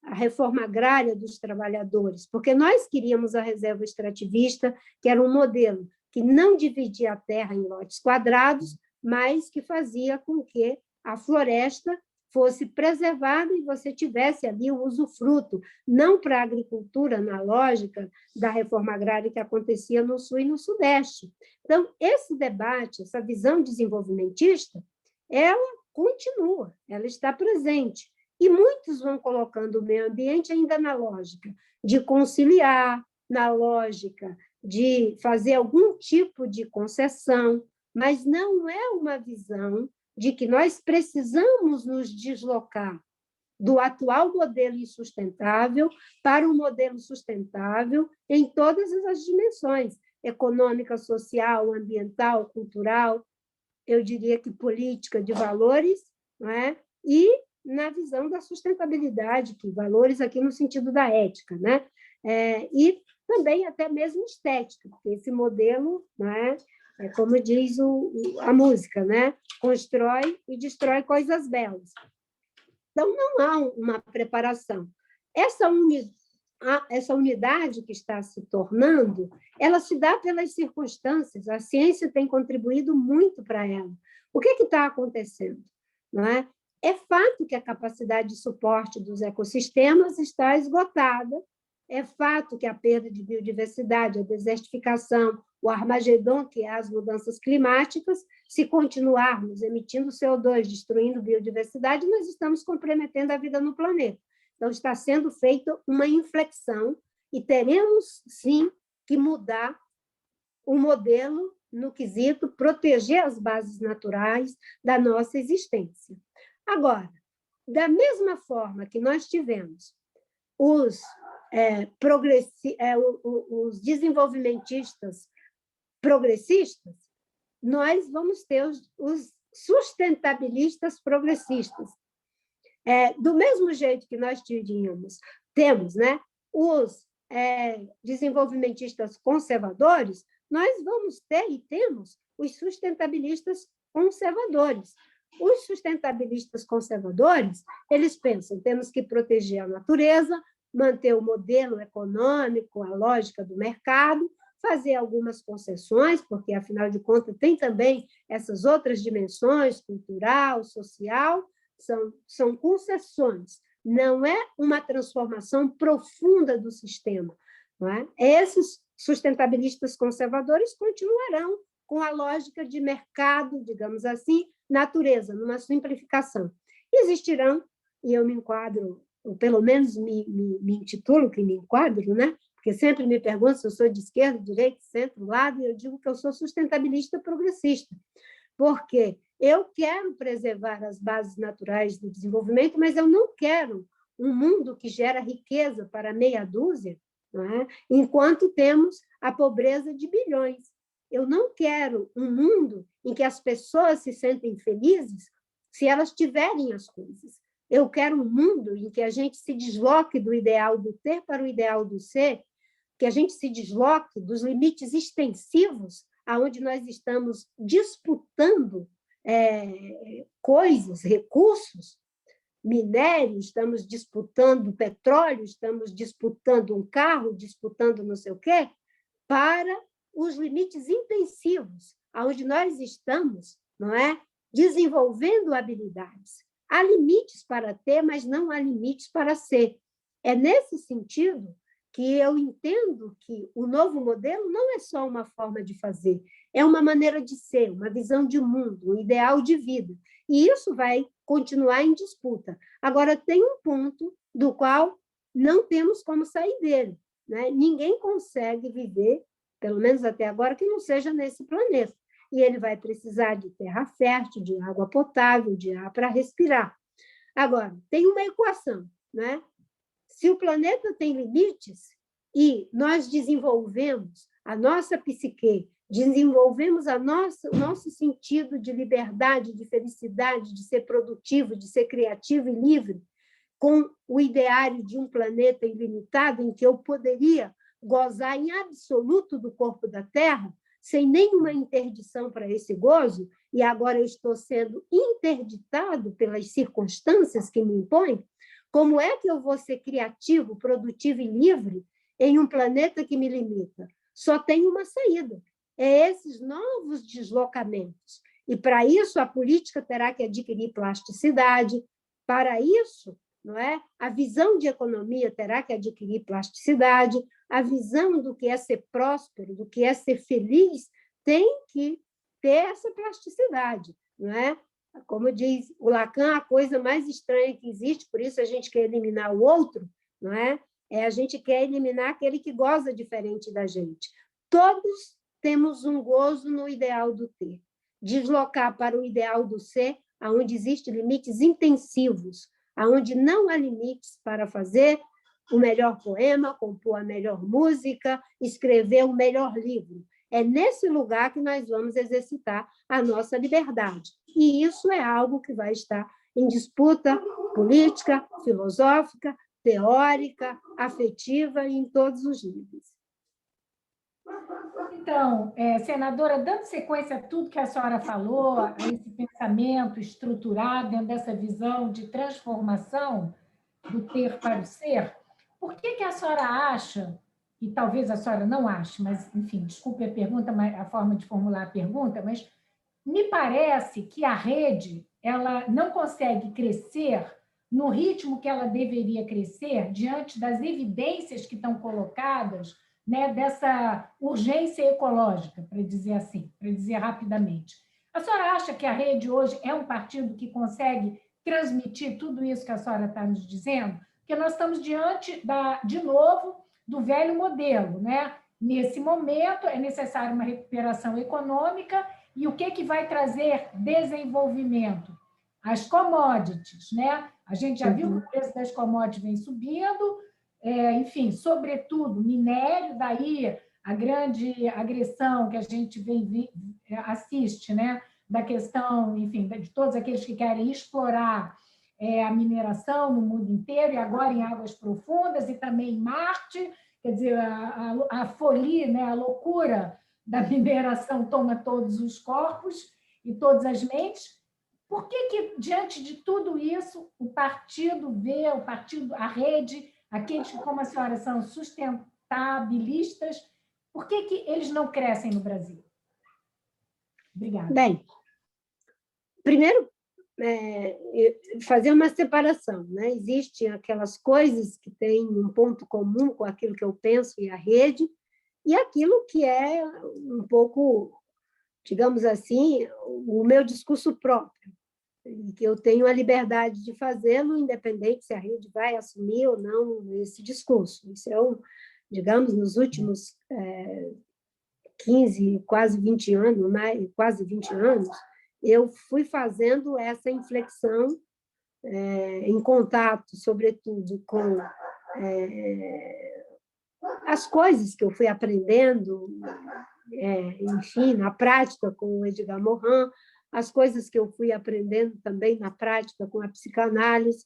a reforma agrária dos trabalhadores, porque nós queríamos a reserva extrativista, que era um modelo que não dividia a terra em lotes quadrados, mas que fazia com que a floresta fosse preservada e você tivesse ali o usufruto, não para a agricultura, na lógica da reforma agrária que acontecia no Sul e no Sudeste. Então, esse debate, essa visão desenvolvimentista, ela continua, ela está presente. E muitos vão colocando o meio ambiente ainda na lógica de conciliar, na lógica de fazer algum tipo de concessão, mas não é uma visão de que nós precisamos nos deslocar do atual modelo insustentável para um modelo sustentável em todas as dimensões, econômica, social, ambiental, cultural, eu diria que política de valores, e na visão da sustentabilidade, que valores aqui no sentido da ética, e também até mesmo estética, porque esse modelo, como diz a música, constrói e destrói coisas belas. Então, não há uma preparação. Essa unidade que está se tornando, ela se dá pelas circunstâncias, a ciência tem contribuído muito para ela. O que está acontecendo? É fato que a capacidade de suporte dos ecossistemas está esgotada, é fato que a perda de biodiversidade, a desertificação, o Armagedon, que é as mudanças climáticas, se continuarmos emitindo CO2, destruindo biodiversidade, nós estamos comprometendo a vida no planeta. Então, está sendo feita uma inflexão e teremos, sim, que mudar o modelo no quesito proteger as bases naturais da nossa existência. Agora, da mesma forma que nós tivemos os desenvolvimentistas progressistas, nós vamos ter os sustentabilistas progressistas. Do mesmo jeito que nós temos os desenvolvimentistas conservadores, nós vamos ter e temos os sustentabilistas conservadores. Os sustentabilistas conservadores, eles pensam, temos que proteger a natureza, manter o modelo econômico, a lógica do mercado, fazer algumas concessões, porque, afinal de contas, tem também essas outras dimensões, cultural, social, são concessões, não é uma transformação profunda do sistema. Esses sustentabilistas conservadores continuarão com a lógica de mercado, digamos assim, natureza, numa simplificação. Existirão, e eu me enquadro, ou pelo menos me intitulo que me enquadro, porque sempre me perguntam se eu sou de esquerda, direita, centro, lado, e eu digo que eu sou sustentabilista progressista, porque eu quero preservar as bases naturais do desenvolvimento, mas eu não quero um mundo que gera riqueza para meia dúzia, enquanto temos a pobreza de bilhões. Eu não quero um mundo em que as pessoas se sentem felizes se elas tiverem as coisas. Eu quero um mundo em que a gente se desloque do ideal do ter para o ideal do ser, que a gente se desloque dos limites extensivos onde nós estamos disputando coisas, recursos, minério, estamos disputando petróleo, estamos disputando um carro, disputando não sei o quê, para os limites intensivos, onde nós estamos, não é, desenvolvendo habilidades. Há limites para ter, mas não há limites para ser. É nesse sentido que eu entendo que o novo modelo não é só uma forma de fazer, é uma maneira de ser, uma visão de mundo, um ideal de vida. E isso vai continuar em disputa. Agora, tem um ponto do qual não temos como sair dele, né? Ninguém consegue viver, pelo menos até agora, que não seja nesse planeta. E ele vai precisar de terra fértil, de água potável, de ar para respirar. Agora, tem uma equação, né? Se o planeta tem limites e nós desenvolvemos a nossa psique, desenvolvemos o nosso sentido de liberdade, de felicidade, de ser produtivo, de ser criativo e livre, com o ideário de um planeta ilimitado em que eu poderia gozar em absoluto do corpo da Terra, sem nenhuma interdição para esse gozo, e agora eu estou sendo interditado pelas circunstâncias que me impõem, como é que eu vou ser criativo, produtivo e livre em um planeta que me limita? Só tem uma saída, esses novos deslocamentos. E, para isso, a política terá que adquirir plasticidade. Para isso, não é? A visão de economia terá que adquirir plasticidade, a visão do que é ser próspero, do que é ser feliz, tem que ter essa plasticidade, não é? Como diz o Lacan, a coisa mais estranha que existe, por isso a gente quer eliminar o outro, não é? A gente quer eliminar aquele que goza diferente da gente. Todos temos um gozo no ideal do ter. Deslocar para o ideal do ser, onde existem limites intensivos, onde não há limites para fazer o melhor poema, compor a melhor música, escrever o melhor livro. É nesse lugar que nós vamos exercitar a nossa liberdade. E isso é algo que vai estar em disputa política, filosófica, teórica, afetiva e em todos os níveis. Então, senadora, dando sequência a tudo que a senhora falou, a esse pensamento estruturado dentro dessa visão de transformação do ter para o ser, por que a senhora acha, e talvez a senhora não ache, mas, enfim, desculpe a pergunta, a forma de formular a pergunta, mas me parece que a rede ela não consegue crescer no ritmo que ela deveria crescer diante das evidências que estão colocadas, né, dessa urgência ecológica, para dizer assim, para dizer rapidamente. A senhora acha que a rede hoje é um partido que consegue transmitir tudo isso que a senhora está nos dizendo? Porque nós estamos diante, de novo, do velho modelo, né? Nesse momento, é necessária uma recuperação econômica, e o que vai trazer desenvolvimento? As commodities, né? A gente já viu que o preço das commodities vem subindo, enfim, sobretudo minério, daí a grande agressão que a gente assiste, né? Da questão, enfim, de todos aqueles que querem explorar a mineração no mundo inteiro, e agora em águas profundas, e também em Marte, quer dizer, a folia, né? A loucura da mineração toma todos os corpos e todas as mentes. Por que, diante de tudo isso, o partido vê, a rede, aqueles que, como a senhora, são sustentabilistas, por que eles não crescem no Brasil? Obrigada. Bem, primeiro, fazer uma separação, né? Existem aquelas coisas que têm um ponto comum com aquilo que eu penso e a rede, e aquilo que é um pouco, digamos assim, o meu discurso próprio, e que eu tenho a liberdade de fazê-lo, independente se a rede vai assumir ou não esse discurso. Isso é, digamos, nos últimos 15, quase 20 anos, quase 20 anos, eu fui fazendo essa inflexão em contato, sobretudo, com as coisas que eu fui aprendendo, enfim, na prática com o Edgar Morin, as coisas que eu fui aprendendo também na prática com a psicanálise,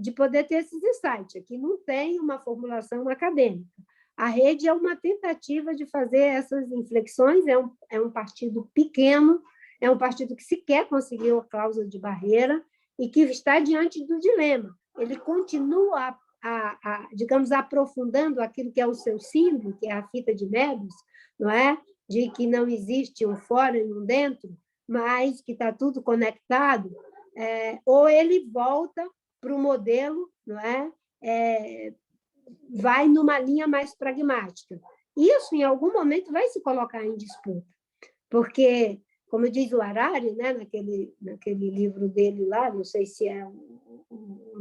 de poder ter esses insights. Aqui não tem uma formulação acadêmica, A Rede é uma tentativa de fazer essas inflexões, é um partido pequeno, é um partido que sequer conseguiu a cláusula de barreira e que está diante do dilema. Ele continua, digamos, aprofundando aquilo que é o seu símbolo, que é a fita de Möbius, não é? De que não existe um fora e um dentro, mas que está tudo conectado, ou ele volta para o modelo, não é? Vai numa linha mais pragmática. Isso, em algum momento, vai se colocar em disputa, porque, como diz o Harari, né, naquele livro dele lá, não sei se é,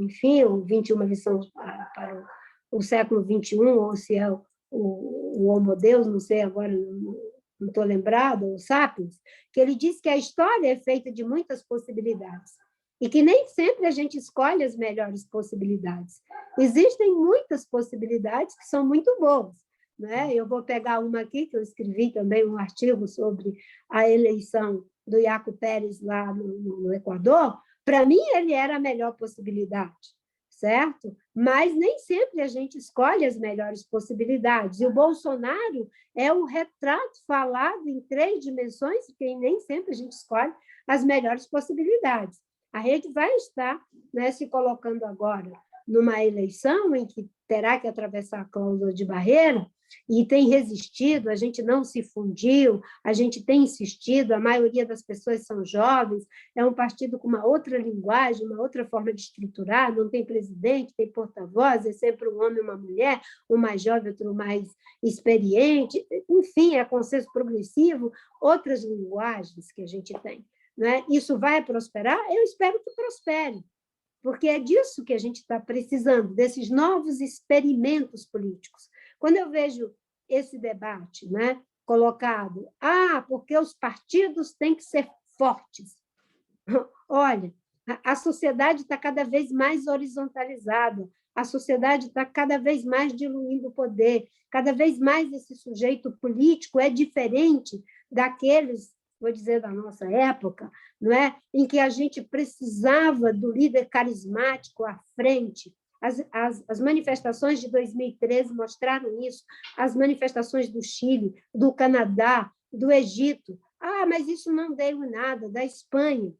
enfim, o 21 lições para o século XXI, ou se é o Homo Deus, não sei agora, não estou lembrado, o Sapiens, que ele diz que a história é feita de muitas possibilidades e que nem sempre a gente escolhe as melhores possibilidades. Existem muitas possibilidades que são muito boas, né? Eu vou pegar uma aqui, que eu escrevi também um artigo sobre a eleição do Yacu Pérez lá no Equador. Para mim, ele era a melhor possibilidade, certo? Mas nem sempre a gente escolhe as melhores possibilidades. E o Bolsonaro é um retrato falado em 3 dimensões, porque nem sempre a gente escolhe as melhores possibilidades. A Rede vai estar, né, se colocando agora numa eleição em que terá que atravessar a cláusula de barreira, e tem resistido, a gente não se fundiu, a gente tem insistido, a maioria das pessoas são jovens, é um partido com uma outra linguagem, uma outra forma de estruturar, não tem presidente, tem porta-voz, é sempre um homem e uma mulher, um mais jovem, outro mais experiente, enfim, é consenso progressivo, outras linguagens que a gente tem. Né? Isso vai prosperar? Eu espero que prospere, porque é disso que a gente está precisando, desses novos experimentos políticos. Quando eu vejo esse debate, né, colocado, porque os partidos têm que ser fortes. Olha, a sociedade está cada vez mais horizontalizada, a sociedade está cada vez mais diluindo o poder, cada vez mais esse sujeito político é diferente daqueles, vou dizer, da nossa época, não é? Em que a gente precisava do líder carismático à frente. As manifestações de 2013 mostraram isso, as manifestações do Chile, do Canadá, do Egito. Mas isso não deu nada, da Espanha.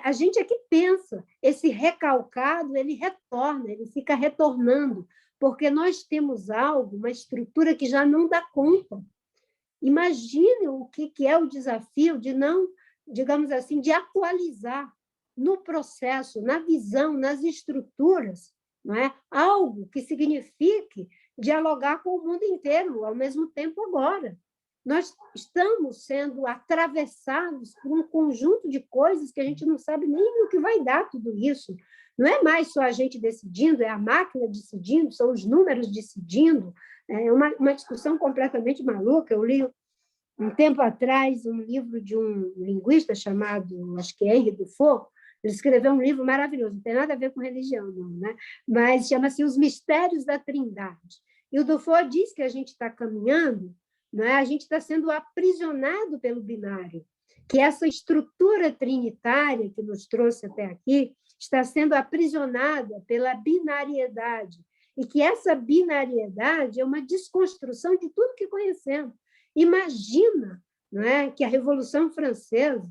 A gente aqui pensa, esse recalcado, ele retorna, ele fica retornando, porque nós temos algo, uma estrutura que já não dá conta. Imagine o que é o desafio de não, digamos assim, de atualizar no processo, na visão, nas estruturas, não é? Algo que signifique dialogar com o mundo inteiro ao mesmo tempo agora. Nós estamos sendo atravessados por um conjunto de coisas que a gente não sabe nem o que vai dar tudo isso. Não é mais só a gente decidindo, é a máquina decidindo, são os números decidindo. É uma discussão completamente maluca. Eu li um tempo atrás um livro de um linguista chamado, acho que é Henri Dufault. Ele escreveu um livro maravilhoso, não tem nada a ver com religião, não, né? Mas chama-se Os Mistérios da Trindade. E o Dufault diz que a gente está caminhando, né? A gente está sendo aprisionado pelo binário, que essa estrutura trinitária que nos trouxe até aqui está sendo aprisionada pela binariedade, e que essa binariedade é uma desconstrução de tudo que conhecemos. Imagina, não é, que a Revolução Francesa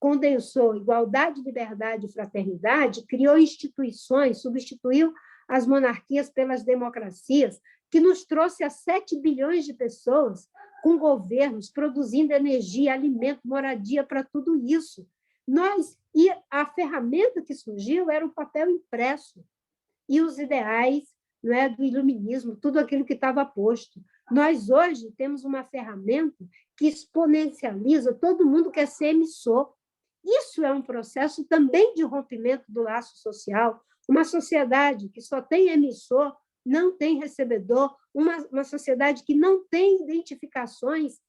condensou igualdade, liberdade e fraternidade, criou instituições, substituiu as monarquias pelas democracias, que nos trouxe a 7 bilhões de pessoas com governos produzindo energia, alimento, moradia para tudo isso. E a ferramenta que surgiu era o papel impresso e os ideais, não é, do iluminismo, tudo aquilo que estava posto. Nós, hoje, temos uma ferramenta que exponencializa, todo mundo quer ser emissor. Isso é um processo também de rompimento do laço social. Uma sociedade que só tem emissor, não tem recebedor, uma sociedade que não tem identificações.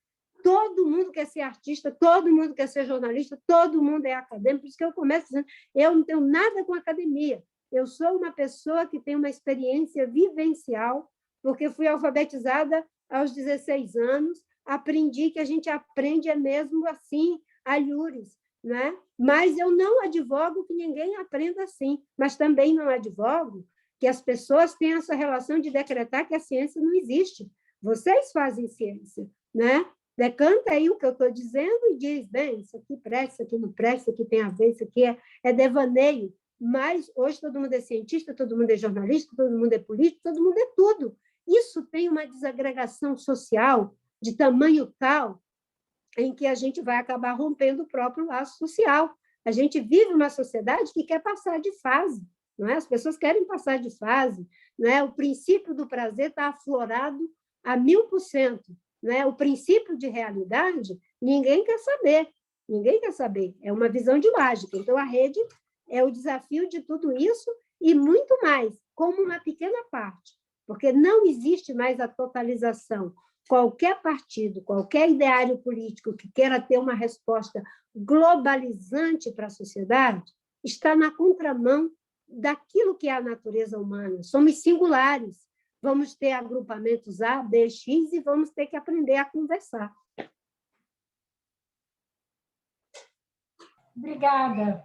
Todo mundo quer ser artista, todo mundo quer ser jornalista, todo mundo é acadêmico. Por isso que eu começo dizendo, eu não tenho nada com academia. Eu sou uma pessoa que tem uma experiência vivencial, porque fui alfabetizada aos 16 anos, aprendi que a gente aprende mesmo assim, alhures, né? Mas eu não advogo que ninguém aprenda assim, mas também não advogo que as pessoas tenham essa relação de decretar que a ciência não existe, Vocês fazem ciência, né? Decanta aí o que eu estou dizendo e diz, bem, isso aqui presta, isso aqui não presta, isso aqui tem a ver, isso aqui é devaneio. Mas hoje todo mundo é cientista, todo mundo é jornalista, todo mundo é político, todo mundo é tudo. Isso tem uma desagregação social de tamanho tal em que a gente vai acabar rompendo o próprio laço social. A gente vive uma sociedade que quer passar de fase, não é? As pessoas querem passar de fase, não é? O princípio do prazer está aflorado a 1000%, não é? O princípio de realidade, ninguém quer saber, é uma visão de mágica. Então, a rede é o desafio de tudo isso e muito mais, como uma pequena parte, porque não existe mais a totalização. Qualquer partido, qualquer ideário político que queira ter uma resposta globalizante para a sociedade está na contramão daquilo que é a natureza humana. Somos singulares. Vamos ter agrupamentos A, B, X e vamos ter que aprender a conversar. Obrigada,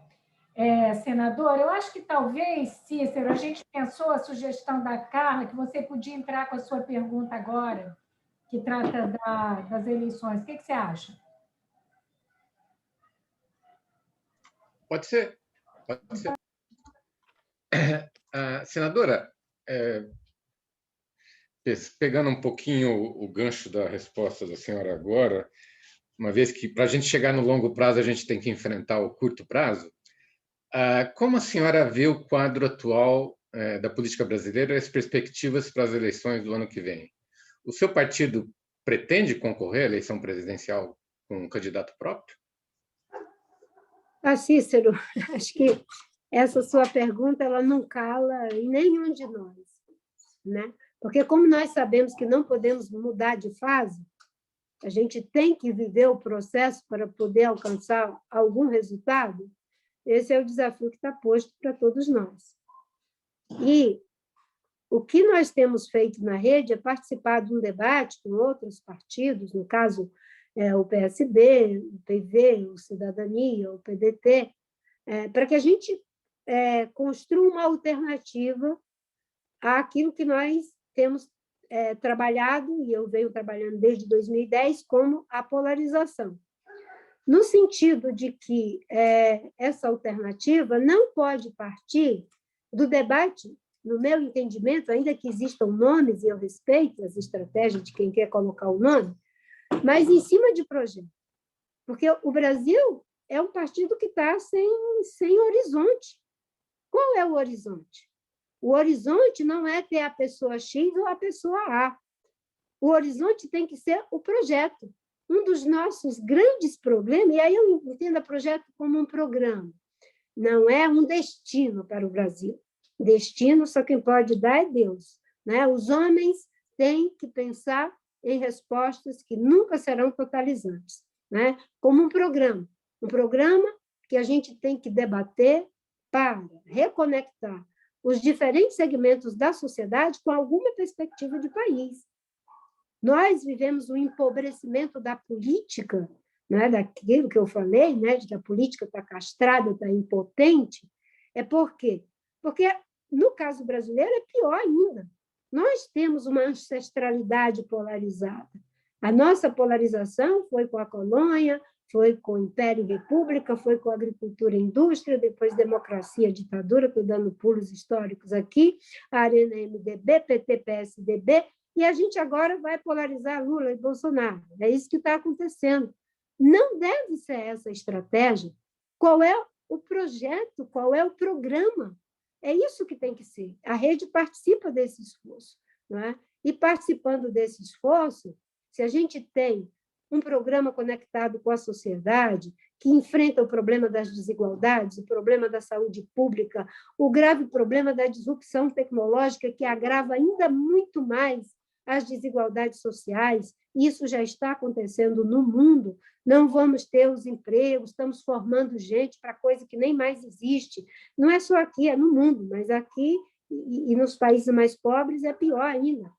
senadora. Eu acho que talvez, Cícero, a gente pensou a sugestão da Carla, que você podia entrar com a sua pergunta agora, que trata das eleições. O que você acha? Pode ser. Senadora, pegando um pouquinho o gancho da resposta da senhora agora, uma vez que para a gente chegar no longo prazo a gente tem que enfrentar o curto prazo, como a senhora vê o quadro atual da política brasileira e as perspectivas para as eleições do ano que vem? O seu partido pretende concorrer à eleição presidencial com um candidato próprio? Cícero, acho que essa sua pergunta ela não cala em nenhum de nós, né? Porque como nós sabemos que não podemos mudar de fase, a gente tem que viver o processo para poder alcançar algum resultado, esse é o desafio que está posto para todos nós. E o que nós temos feito na rede é participar de um debate com outros partidos, no caso, o PSB, o PV, o Cidadania, o PDT, para que a gente construa uma alternativa àquilo que nós temos trabalhado, e eu venho trabalhando desde 2010, como a polarização. No sentido de que essa alternativa não pode partir do debate, no meu entendimento, ainda que existam nomes, e eu respeito as estratégias de quem quer colocar o nome, mas em cima de projeto. Porque o Brasil é um partido que está sem horizonte. Qual é o horizonte? O horizonte não é ter a pessoa X ou a pessoa A. O horizonte tem que ser o projeto. Um dos nossos grandes problemas, e aí eu entendo o projeto como um programa, não é um destino para o Brasil. Destino só quem pode dar é Deus, né? Os homens têm que pensar em respostas que nunca serão totalizantes, né? Como um programa que a gente tem que debater para reconectar os diferentes segmentos da sociedade com alguma perspectiva de país. Nós vivemos um empobrecimento da política, né? Daquilo que eu falei, né? De que a política está castrada, está impotente. Por quê? Porque, no caso brasileiro, é pior ainda. Nós temos uma ancestralidade polarizada. A nossa polarização foi com a colônia, foi com o Império e República, foi com a agricultura e indústria, depois democracia e ditadura, estou dando pulos históricos aqui, a Arena MDB, PT, PSDB, e a gente agora vai polarizar Lula e Bolsonaro. É isso que está acontecendo. Não deve ser essa estratégia. Qual é o projeto? Qual é o programa? É isso que tem que ser. A rede participa desse esforço, não é? E participando desse esforço, se a gente tem um programa conectado com a sociedade, que enfrenta o problema das desigualdades, o problema da saúde pública, o grave problema da disrupção tecnológica, que agrava ainda muito mais as desigualdades sociais, isso já está acontecendo no mundo, não vamos ter os empregos, estamos formando gente para coisa que nem mais existe. Não é só aqui, é no mundo, mas aqui e nos países mais pobres é pior ainda,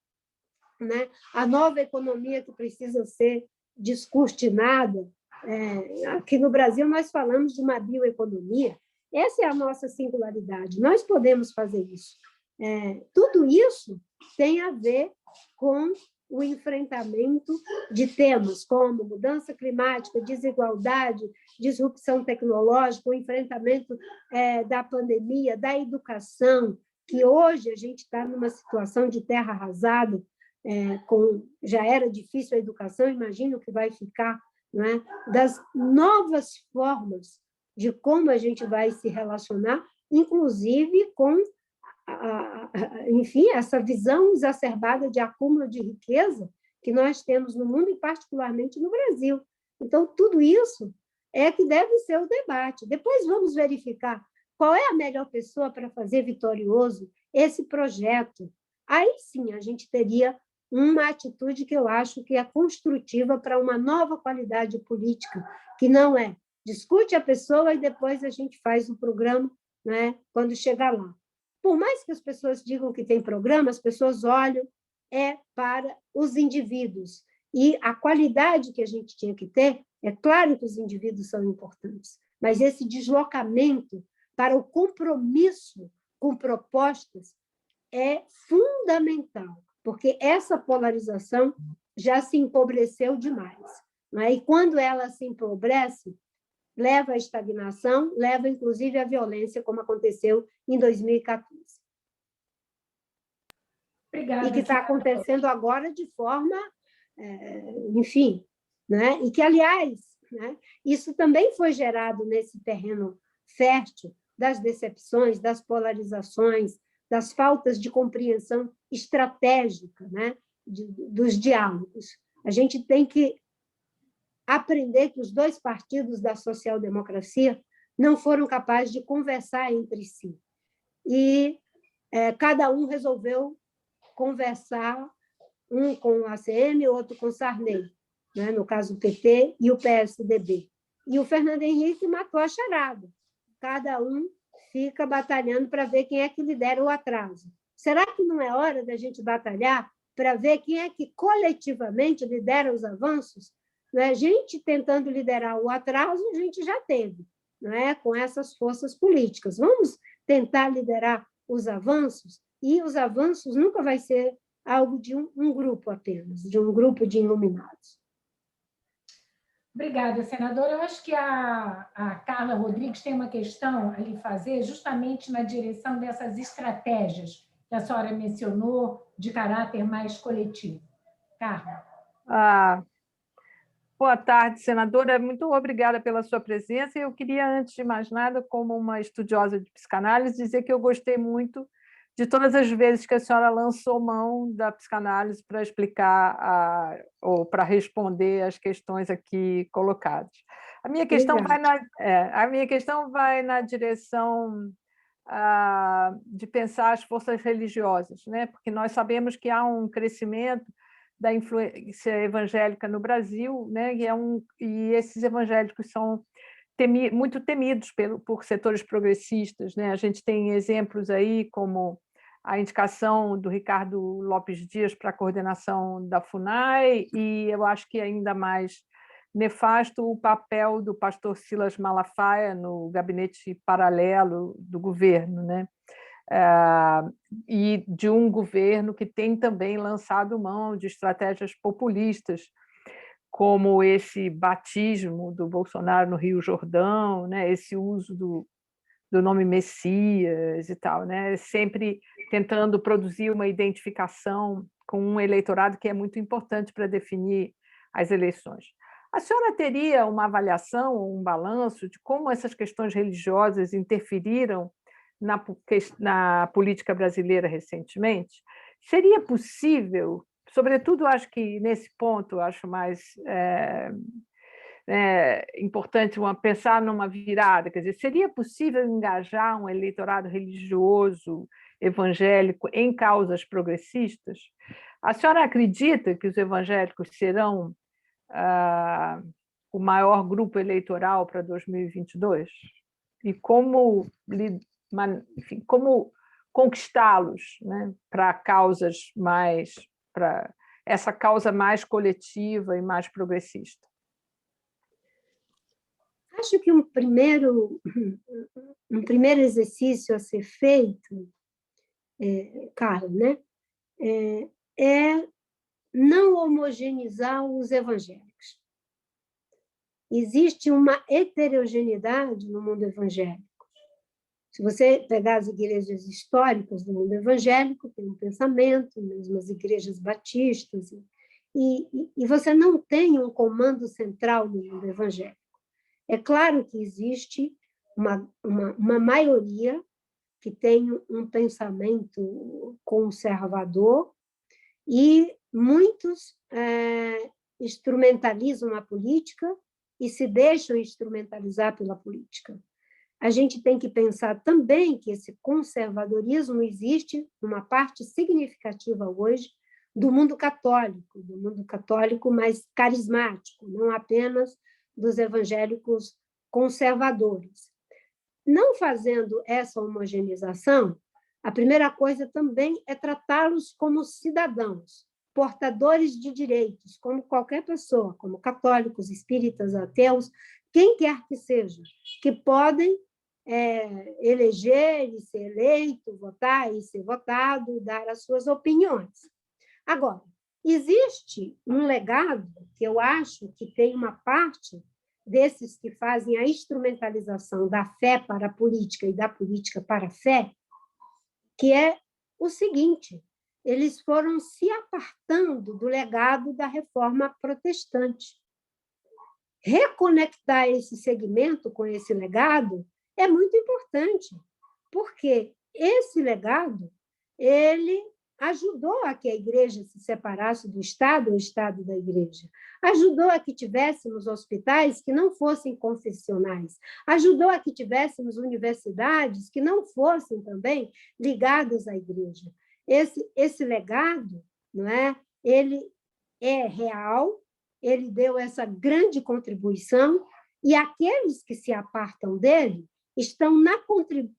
né? A nova economia que precisa ser descortinada. Aqui no Brasil, nós falamos de uma bioeconomia. Essa é a nossa singularidade. Nós podemos fazer isso. Tudo isso tem a ver com o enfrentamento de temas como mudança climática, desigualdade, disrupção tecnológica, o enfrentamento da pandemia, da educação, que hoje a gente está numa situação de terra arrasada, já era difícil a educação, imagino que vai ficar, não é? Das novas formas de como a gente vai se relacionar, inclusive com enfim, essa visão exacerbada de acúmulo de riqueza que nós temos no mundo e particularmente no Brasil. Então, tudo isso é que deve ser o debate. Depois vamos verificar qual é a melhor pessoa para fazer vitorioso esse projeto. Aí sim a gente teria uma atitude que eu acho que é construtiva para uma nova qualidade política, que não é discute a pessoa e depois a gente faz o programa, né, quando chegar lá. Por mais que as pessoas digam que tem programa, as pessoas olham para os indivíduos. E a qualidade que a gente tinha que ter, é claro que os indivíduos são importantes, mas esse deslocamento para o compromisso com propostas é fundamental, porque essa polarização já se empobreceu demais. Não é? E quando ela se empobrece, leva à estagnação, leva, inclusive, à violência, como aconteceu em 2014. Obrigada. E que está acontecendo agora de forma, enfim, né? E que, aliás, né, isso também foi gerado nesse terreno fértil das decepções, das polarizações, das faltas de compreensão estratégica, né, dos diálogos. A gente tem que aprender que os dois partidos da social-democracia não foram capazes de conversar entre si. E cada um resolveu conversar, um com o ACM, outro com o Sarney, né? No caso o PT e o PSDB. E o Fernando Henrique matou a charada. Cada um fica batalhando para ver quem é que lidera o atraso. Será que não é hora da gente batalhar para ver quem é que coletivamente lidera os avanços? Não é? Gente tentando liderar o atraso, a gente já teve, não é? Com essas forças políticas. Vamos tentar liderar os avanços, e os avanços nunca vai ser algo de um grupo apenas, de um grupo de iluminados. Obrigada, senadora. Eu acho que a Carla Rodrigues tem uma questão a lhe fazer justamente na direção dessas estratégias que a senhora mencionou de caráter mais coletivo. Carla. Boa tarde, senadora. Muito obrigada pela sua presença. Eu queria, antes de mais nada, como uma estudiosa de psicanálise, dizer que eu gostei muito de todas as vezes que a senhora lançou mão da psicanálise para explicar ou para responder as questões aqui colocadas. A minha questão vai na direção de pensar as forças religiosas, né? Porque nós sabemos que há um crescimento da influência evangélica no Brasil, né? E esses evangélicos são muito temidos por setores progressistas, né? A gente tem exemplos aí como a indicação do Ricardo Lopes Dias para a coordenação da FUNAI, e eu acho que ainda mais nefasto o papel do pastor Silas Malafaia no gabinete paralelo do governo, né? E de um governo que tem também lançado mão de estratégias populistas, como esse batismo do Bolsonaro no Rio Jordão, né? Esse uso do nome Messias e tal, né? Sempre tentando produzir uma identificação com um eleitorado que é muito importante para definir as eleições. A senhora teria uma avaliação ou um balanço de como essas questões religiosas interferiram na política brasileira recentemente? Seria possível, sobretudo acho que nesse ponto acho mais importante pensar numa virada, quer dizer, seria possível engajar um eleitorado religioso evangélico em causas progressistas? A senhora acredita que os evangélicos serão o maior grupo eleitoral para 2022? E como conquistá-los, né, para causas para essa causa mais coletiva e mais progressista? Acho que um primeiro exercício a ser feito, Carla, né, é não homogeneizar os evangélicos. Existe uma heterogeneidade no mundo evangélico. Se você pegar as igrejas históricas do mundo evangélico, tem um pensamento, mesmo as igrejas batistas, e você não tem um comando central no mundo evangélico. É claro que existe uma maioria que tem um pensamento conservador e muitos instrumentalizam a política e se deixam instrumentalizar pela política. A gente tem que pensar também que esse conservadorismo existe numa parte significativa hoje do mundo católico mais carismático, não apenas dos evangélicos conservadores. Não fazendo essa homogeneização, a primeira coisa também é tratá-los como cidadãos, portadores de direitos, como qualquer pessoa, como católicos, espíritas, ateus, quem quer que seja, que podem eleger e ser eleito, votar e ser votado, dar as suas opiniões. Agora, existe um legado que eu acho que tem uma parte desses que fazem a instrumentalização da fé para a política e da política para a fé, que é o seguinte: eles foram se apartando do legado da reforma protestante. Reconectar esse segmento com esse legado é muito importante, porque esse legado ele ajudou a que a igreja se separasse do Estado, o Estado da igreja. Ajudou a que tivéssemos hospitais que não fossem confessionais. Ajudou a que tivéssemos universidades que não fossem também ligadas à igreja. Esse legado, não é? Ele é real, ele deu essa grande contribuição, e aqueles que se apartam dele estão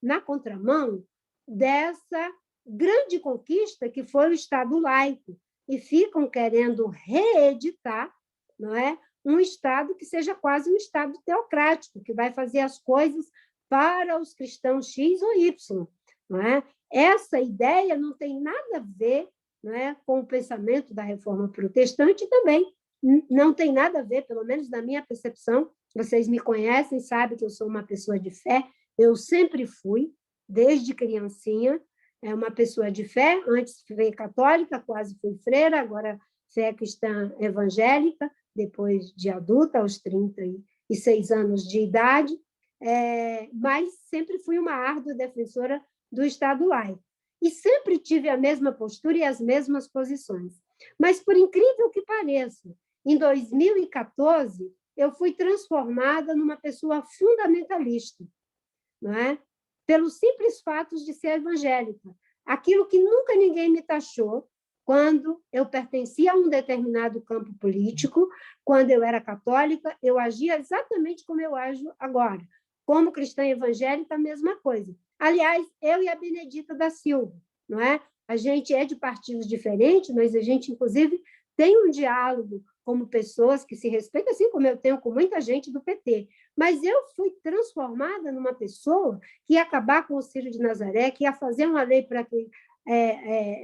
na contramão dessa grande conquista que foi o Estado laico, e ficam querendo reeditar, não é, um Estado que seja quase um Estado teocrático, que vai fazer as coisas para os cristãos X ou Y. Não é? Essa ideia não tem nada a ver, não é, com o pensamento da reforma protestante, e também não tem nada a ver, pelo menos na minha percepção, vocês me conhecem, sabem que eu sou uma pessoa de fé, eu sempre fui, desde criancinha, uma pessoa de fé, antes fui católica, quase fui freira, agora fé cristã evangélica, depois de adulta, aos 36 anos de idade, mas sempre fui uma árdua defensora do Estado laico. E sempre tive a mesma postura e as mesmas posições. Mas, por incrível que pareça, em 2014, eu fui transformada numa pessoa fundamentalista, não é? Pelo simples fato de ser evangélica. Aquilo que nunca ninguém me taxou, quando eu pertencia a um determinado campo político, quando eu era católica, eu agia exatamente como eu ajo agora. Como cristã evangélica, a mesma coisa. Aliás, eu e a Benedita da Silva, não é? A gente é de partidos diferentes, mas a gente, inclusive, tem um diálogo como pessoas que se respeitam, assim como eu tenho com muita gente do PT. Mas eu fui transformada numa pessoa que ia acabar com o Ciro de Nazaré, que ia fazer uma lei para que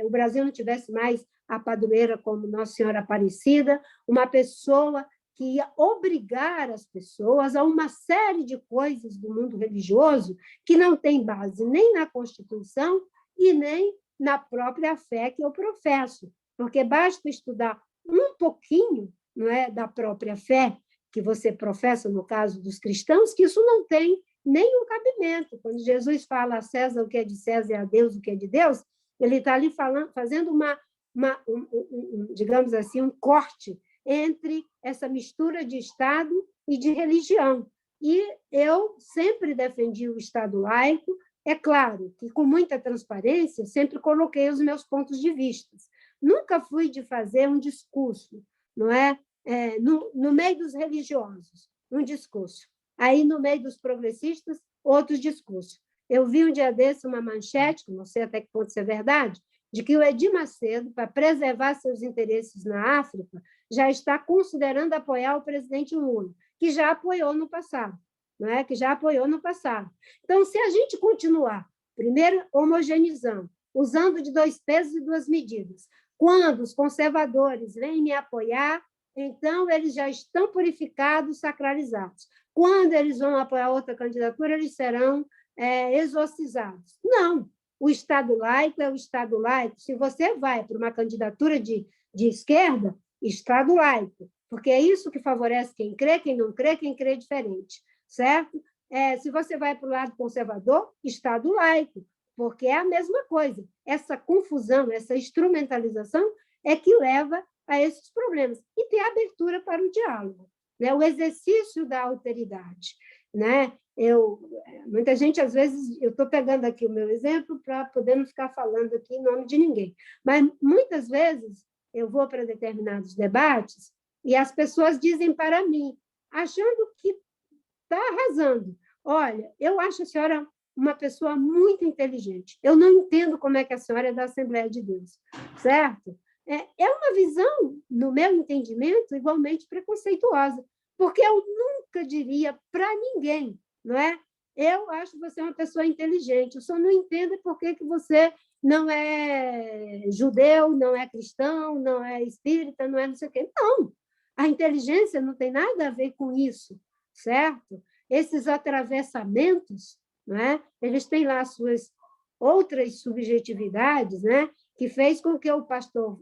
o Brasil não tivesse mais a padroeira como Nossa Senhora Aparecida, uma pessoa que ia obrigar as pessoas a uma série de coisas do mundo religioso que não tem base nem na Constituição e nem na própria fé que eu professo, porque basta estudar um pouquinho, não é, da própria fé que você professa, no caso dos cristãos, que isso não tem nenhum cabimento. Quando Jesus fala a César o que é de César e a Deus o que é de Deus, ele está ali fazendo digamos assim, um corte entre essa mistura de Estado e de religião. E eu sempre defendi o Estado laico, é claro que com muita transparência sempre coloquei os meus pontos de vista. Nunca fui de fazer um discurso, não é? No meio dos religiosos, um discurso. Aí, no meio dos progressistas, outro discurso. Eu vi um dia desse uma manchete, não sei até que ponto isso é verdade, de que o Edir Macedo, para preservar seus interesses na África, já está considerando apoiar o presidente Lula, que já apoiou no passado, não é? Que já apoiou no passado. Então, se a gente continuar, primeiro, homogeneizando, usando de 2 pesos e 2 medidas, Quando os conservadores vêm me apoiar, então eles já estão purificados, sacralizados. Quando eles vão apoiar outra candidatura, eles serão exorcizados. Não, o Estado laico é o Estado laico. Se você vai para uma candidatura de esquerda, Estado laico, porque é isso que favorece quem não crê, quem crê diferente, certo? Se você vai para o lado conservador, Estado laico, porque é a mesma coisa. Essa confusão, essa instrumentalização é que leva a esses problemas. E ter abertura para o diálogo, né? O exercício da alteridade, né? Muita gente, às vezes, eu estou pegando aqui o meu exemplo para poder não ficar falando aqui em nome de ninguém, mas muitas vezes eu vou para determinados debates e as pessoas dizem para mim, achando que está arrasando, olha, eu acho a senhora uma pessoa muito inteligente, eu não entendo como é que a senhora é da Assembleia de Deus, certo? É uma visão, no meu entendimento, igualmente preconceituosa, porque eu nunca diria para ninguém, não é? Eu acho você uma pessoa inteligente, eu só não entendo por que você não é judeu, não é cristão, não é espírita, não é não sei o quê. Não, a inteligência não tem nada a ver com isso, certo? Esses atravessamentos, não é? Eles têm lá suas outras subjetividades, né? Que fez com que o pastor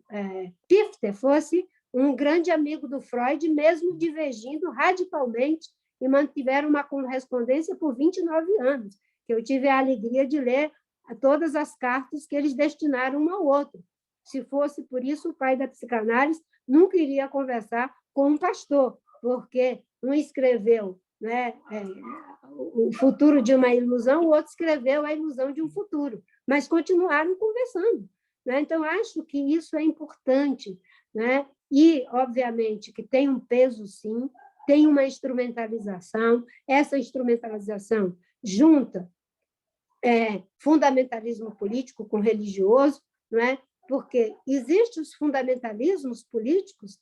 Pifter fosse um grande amigo do Freud, mesmo divergindo radicalmente, e mantiveram uma correspondência por 29 anos, que eu tive a alegria de ler todas as cartas que eles destinaram um ao outro. Se fosse por isso, o pai da psicanálise nunca iria conversar com um pastor, porque um escreveu, né, o futuro de uma ilusão, o outro escreveu a ilusão de um futuro, mas continuaram conversando, né? Então, acho que isso é importante, né? E, obviamente, que tem um peso, sim, tem uma instrumentalização, essa instrumentalização junta fundamentalismo político com religioso, não é? Porque existem os fundamentalismos políticos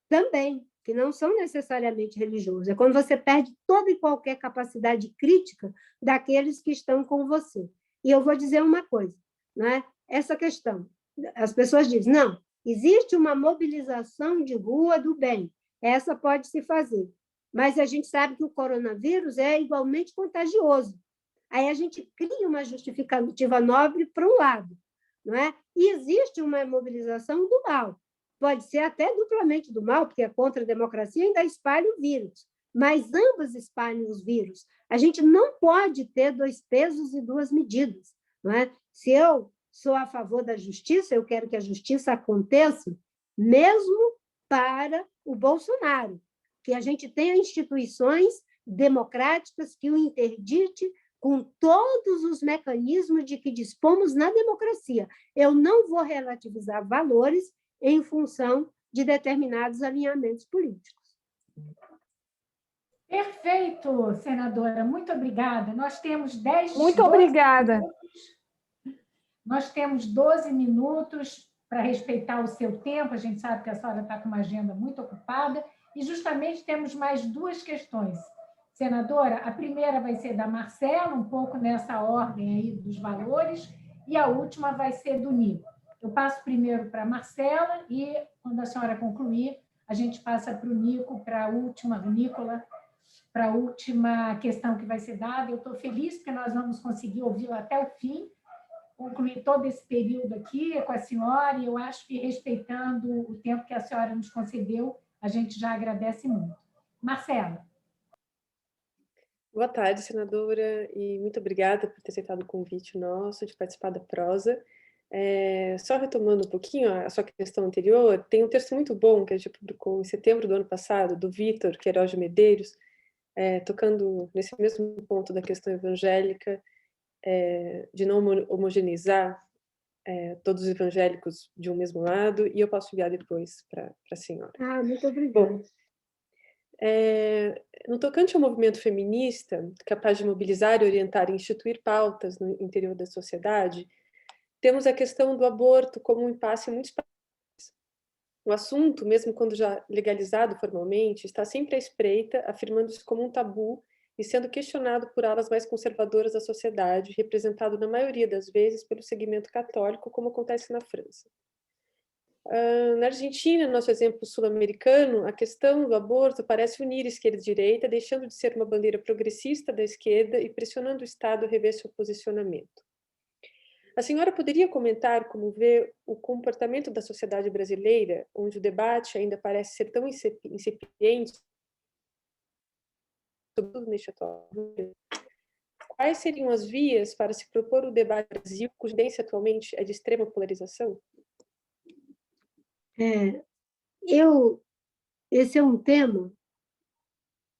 também, que não são necessariamente religiosos. É quando você perde toda e qualquer capacidade crítica daqueles que estão com você. E eu vou dizer uma coisa, não é? Essa questão, as pessoas dizem, não, existe uma mobilização de rua do bem, essa pode se fazer, mas a gente sabe que o coronavírus é igualmente contagioso. Aí a gente cria uma justificativa nobre para um lado, não é? E existe uma mobilização do mal. Pode ser até duplamente do mal, porque é contra a democracia e ainda espalha o vírus. Mas ambas espalham os vírus. A gente não pode ter dois pesos e duas medidas, não é? Se eu sou a favor da justiça, eu quero que a justiça aconteça, mesmo para o Bolsonaro, que a gente tenha instituições democráticas que o interdite com todos os mecanismos de que dispomos na democracia. Eu não vou relativizar valores em função de determinados alinhamentos políticos. Perfeito, senadora. Muito obrigada. Nós temos 10 Muito obrigada. Nós temos 12 minutos para respeitar o seu tempo. A gente sabe que a senhora está com uma agenda muito ocupada e justamente temos mais duas questões. Senadora, a primeira vai ser da Marcela, um pouco nessa ordem aí dos valores, e a última vai ser do Nico. Eu passo primeiro para a Marcela e, quando a senhora concluir, a gente passa para o Nico, para a última, Nicola, para a última questão que vai ser dada. Eu estou feliz porque nós vamos conseguir ouvi-la até o fim, concluir todo esse período aqui com a senhora, e eu acho que, respeitando o tempo que a senhora nos concedeu, a gente já agradece muito. Marcela. Boa tarde, senadora, e muito obrigada por ter aceitado o convite nosso de participar da prosa. Só retomando um pouquinho a sua questão anterior, tem um texto muito bom que a gente publicou em setembro do ano passado, do Vitor Queiroz de Medeiros, tocando nesse mesmo ponto da questão evangélica, de não homogeneizar todos os evangélicos de um mesmo lado, e eu posso enviar depois para a senhora. Muito obrigada. Bom, no tocante ao movimento feminista, capaz de mobilizar, orientar e instituir pautas no interior da sociedade, temos a questão do aborto como um impasse em muitos países. O assunto, mesmo quando já legalizado formalmente, está sempre à espreita, afirmando-se como um tabu e sendo questionado por alas mais conservadoras da sociedade, representado na maioria das vezes pelo segmento católico, como acontece na França. Na Argentina, nosso exemplo sul-americano, a questão do aborto parece unir esquerda e direita, deixando de ser uma bandeira progressista da esquerda e pressionando o Estado a rever seu posicionamento. A senhora poderia comentar como vê o comportamento da sociedade brasileira, onde o debate ainda parece ser tão incipiente, sobretudo neste atual? Quais seriam as vias para se propor o debate no Brasil, cuja tendência atualmente é de extrema polarização? Esse é um tema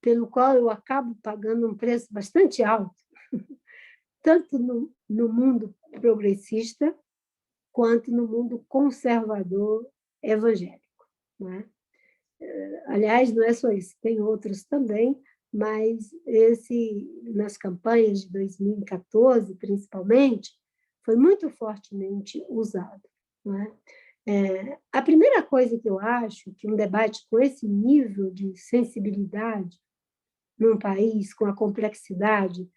pelo qual eu acabo pagando um preço bastante alto, tanto no mundo progressista quanto no mundo conservador evangélico, né? Aliás, não é só isso, tem outros também, mas nas campanhas de 2014, principalmente, foi muito fortemente usado, né? A primeira coisa que eu acho que um debate com esse nível de sensibilidade num país com a complexidade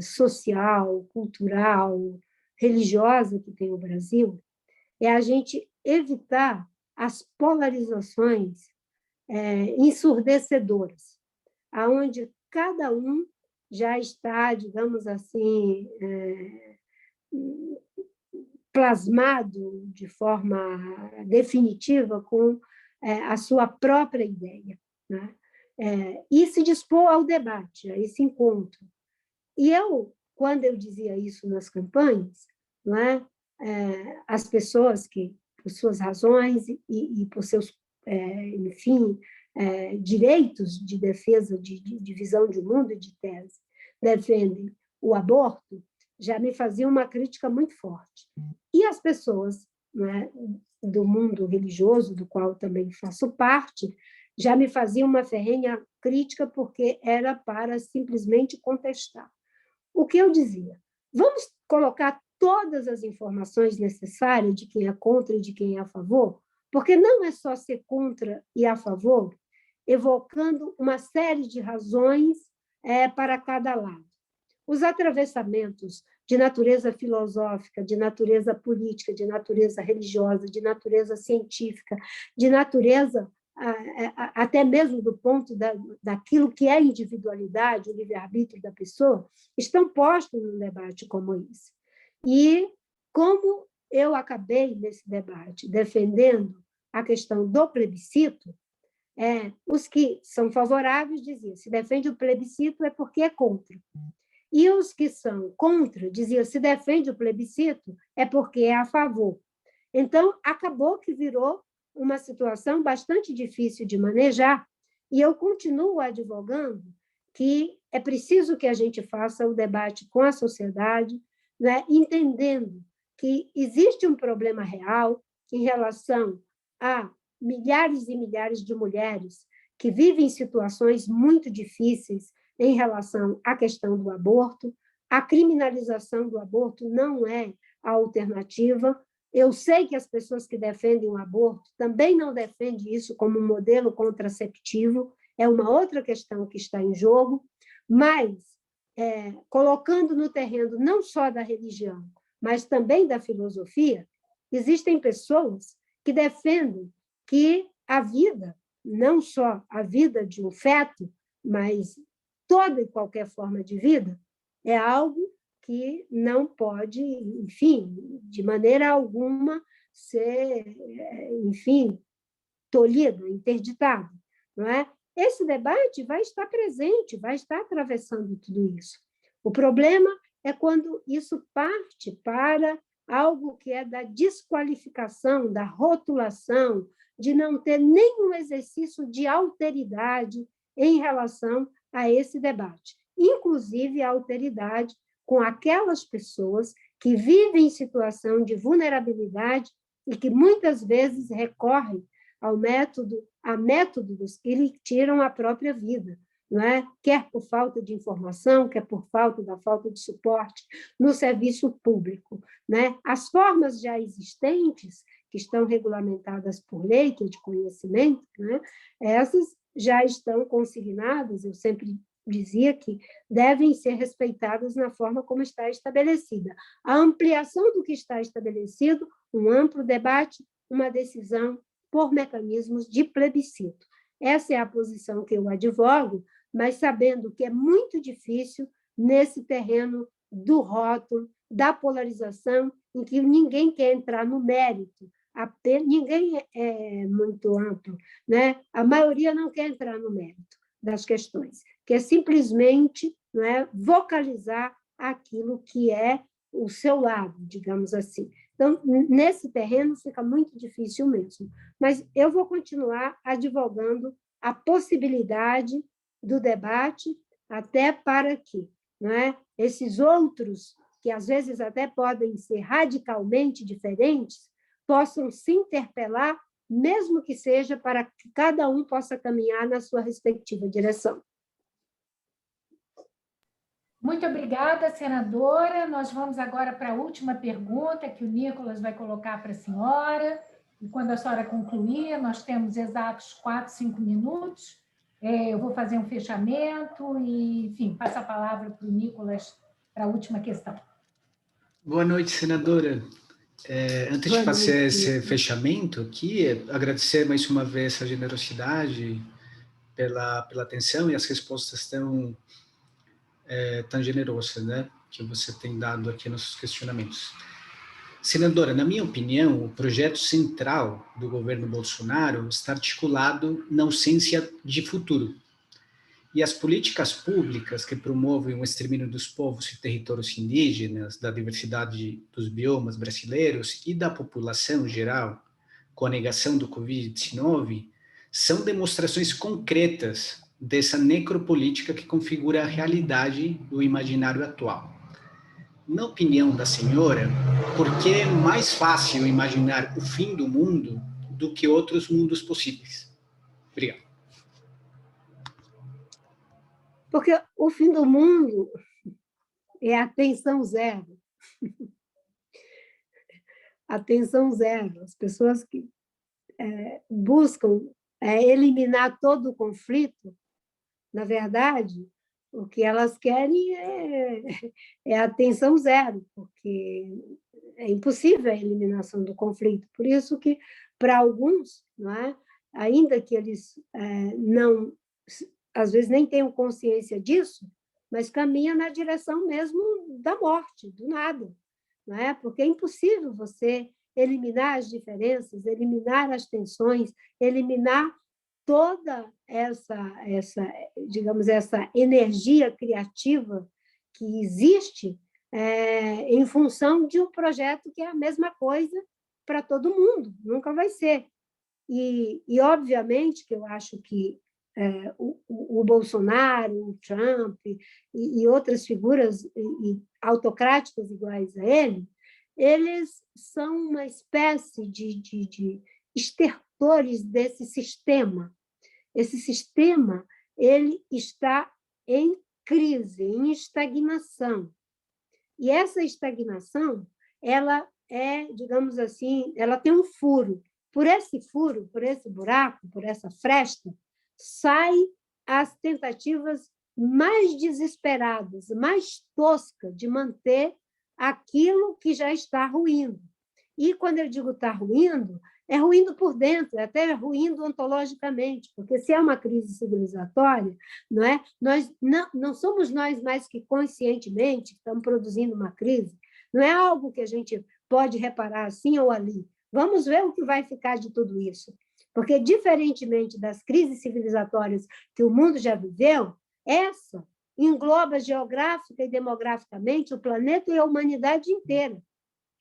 social, cultural, religiosa que tem o Brasil, é a gente evitar as polarizações ensurdecedoras, aonde cada um já está, digamos assim, plasmado de forma definitiva com a sua própria ideia, né? E se dispor ao debate, a esse encontro. E quando eu dizia isso nas campanhas, não é? As pessoas que, por suas razões e por seus, enfim, direitos de defesa, de visão de mundo e de tese, defendem o aborto, já me faziam uma crítica muito forte. E as pessoas, né, do mundo religioso, do qual também faço parte, já me faziam uma ferrenha crítica porque era para simplesmente contestar. O que eu dizia? Vamos colocar todas as informações necessárias de quem é contra e de quem é a favor, porque não é só ser contra e a favor, evocando uma série de razões para cada lado. Os atravessamentos de natureza filosófica, de natureza política, de natureza religiosa, de natureza científica, de natureza até mesmo do ponto daquilo que é individualidade, o livre-arbítrio da pessoa, estão postos num debate como esse. E como eu acabei nesse debate defendendo a questão do plebiscito, os que são favoráveis diziam, se defende o plebiscito é porque é contra. E os que são contra diziam, se defende o plebiscito é porque é a favor. Então, acabou que virou uma situação bastante difícil de manejar, e eu continuo advogando que é preciso que a gente faça o debate com a sociedade, né, entendendo que existe um problema real em relação a milhares e milhares de mulheres que vivem situações muito difíceis em relação à questão do aborto. A criminalização do aborto não é a alternativa. Eu sei que as pessoas que defendem o aborto também não defendem isso como um modelo contraceptivo, é uma outra questão que está em jogo, mas colocando no terreno não só da religião, mas também da filosofia, existem pessoas que defendem que a vida, não só a vida de um feto, mas toda e qualquer forma de vida, é algo que não pode, enfim, de maneira alguma ser, enfim, tolhido, interditado, não é? Esse debate vai estar presente, vai estar atravessando tudo isso. O problema é quando isso parte para algo que é da desqualificação, da rotulação, de não ter nenhum exercício de alteridade em relação a esse debate, inclusive a alteridade com aquelas pessoas que vivem em situação de vulnerabilidade e que muitas vezes recorrem a métodos que lhe tiram a própria vida, não é? Quer por falta de informação, quer por falta de suporte no serviço público, né? As formas já existentes, que estão regulamentadas por lei, que é de conhecimento, né? Essas já estão consignadas, eu sempre dizia que devem ser respeitadas na forma como está estabelecida. A ampliação do que está estabelecido, um amplo debate, uma decisão por mecanismos de plebiscito. Essa é a posição que eu advogo, mas sabendo que é muito difícil nesse terreno do rótulo, da polarização, em que ninguém quer entrar no mérito, ninguém é muito amplo, né? A maioria não quer entrar no mérito das questões, quer simplesmente, né, vocalizar aquilo que é o seu lado, digamos assim. Então, nesse terreno fica muito difícil mesmo. Mas eu vou continuar advogando a possibilidade do debate, até para que, não é, esses outros, que às vezes até podem ser radicalmente diferentes, possam se interpelar, mesmo que seja para que cada um possa caminhar na sua respectiva direção. Muito obrigada, senadora. Nós vamos agora para a última pergunta que o Nicolas vai colocar para a senhora. E quando a senhora concluir, nós temos exatos 4, 5 minutos. Eu vou fazer um fechamento e, enfim, passo a palavra para o Nicolas para a última questão. Boa noite, senadora. Antes de fazer esse fechamento aqui, agradecer mais uma vez a generosidade pela atenção e as respostas tão generosas, né, que você tem dado aqui nos questionamentos. Senadora, na minha opinião, o projeto central do governo Bolsonaro está articulado na ausência de futuro. E as políticas públicas que promovem o extermínio dos povos e territórios indígenas, da diversidade dos biomas brasileiros e da população geral, com a negação do Covid-19, são demonstrações concretas dessa necropolítica que configura a realidade do imaginário atual. Na opinião da senhora, por que é mais fácil imaginar o fim do mundo do que outros mundos possíveis? Obrigado. Porque o fim do mundo é atenção zero. Atenção zero. As pessoas que buscam eliminar todo o conflito, na verdade, o que elas querem é atenção zero, porque é impossível a eliminação do conflito. Por isso que, para alguns, não é? Ainda que eles não, às vezes, nem tenham consciência disso, mas caminham na direção mesmo da morte, do nada. Não é? Porque é impossível você eliminar as diferenças, eliminar as tensões, eliminar toda essa, digamos, essa energia criativa que existe em função de um projeto que é a mesma coisa para todo mundo, nunca vai ser. E obviamente, que eu acho que o Bolsonaro, o Trump e outras figuras autocráticas iguais a ele, eles são uma espécie de estertores desse sistema. Esse sistema ele está em crise, em estagnação. E essa estagnação, ela digamos assim, ela tem um furo. Por esse furo, por esse buraco, por essa fresta, saem as tentativas mais desesperadas, mais toscas de manter aquilo que já está ruindo. E, quando eu digo está ruindo, é ruindo por dentro, é até ruindo ontologicamente, porque se é uma crise civilizatória, não é? Nós não somos nós mais que conscientemente que estamos produzindo uma crise, não é algo que a gente pode reparar assim ou ali. Vamos ver o que vai ficar de tudo isso. Porque, diferentemente das crises civilizatórias que o mundo já viveu, essa engloba geográfica e demograficamente o planeta e a humanidade inteira,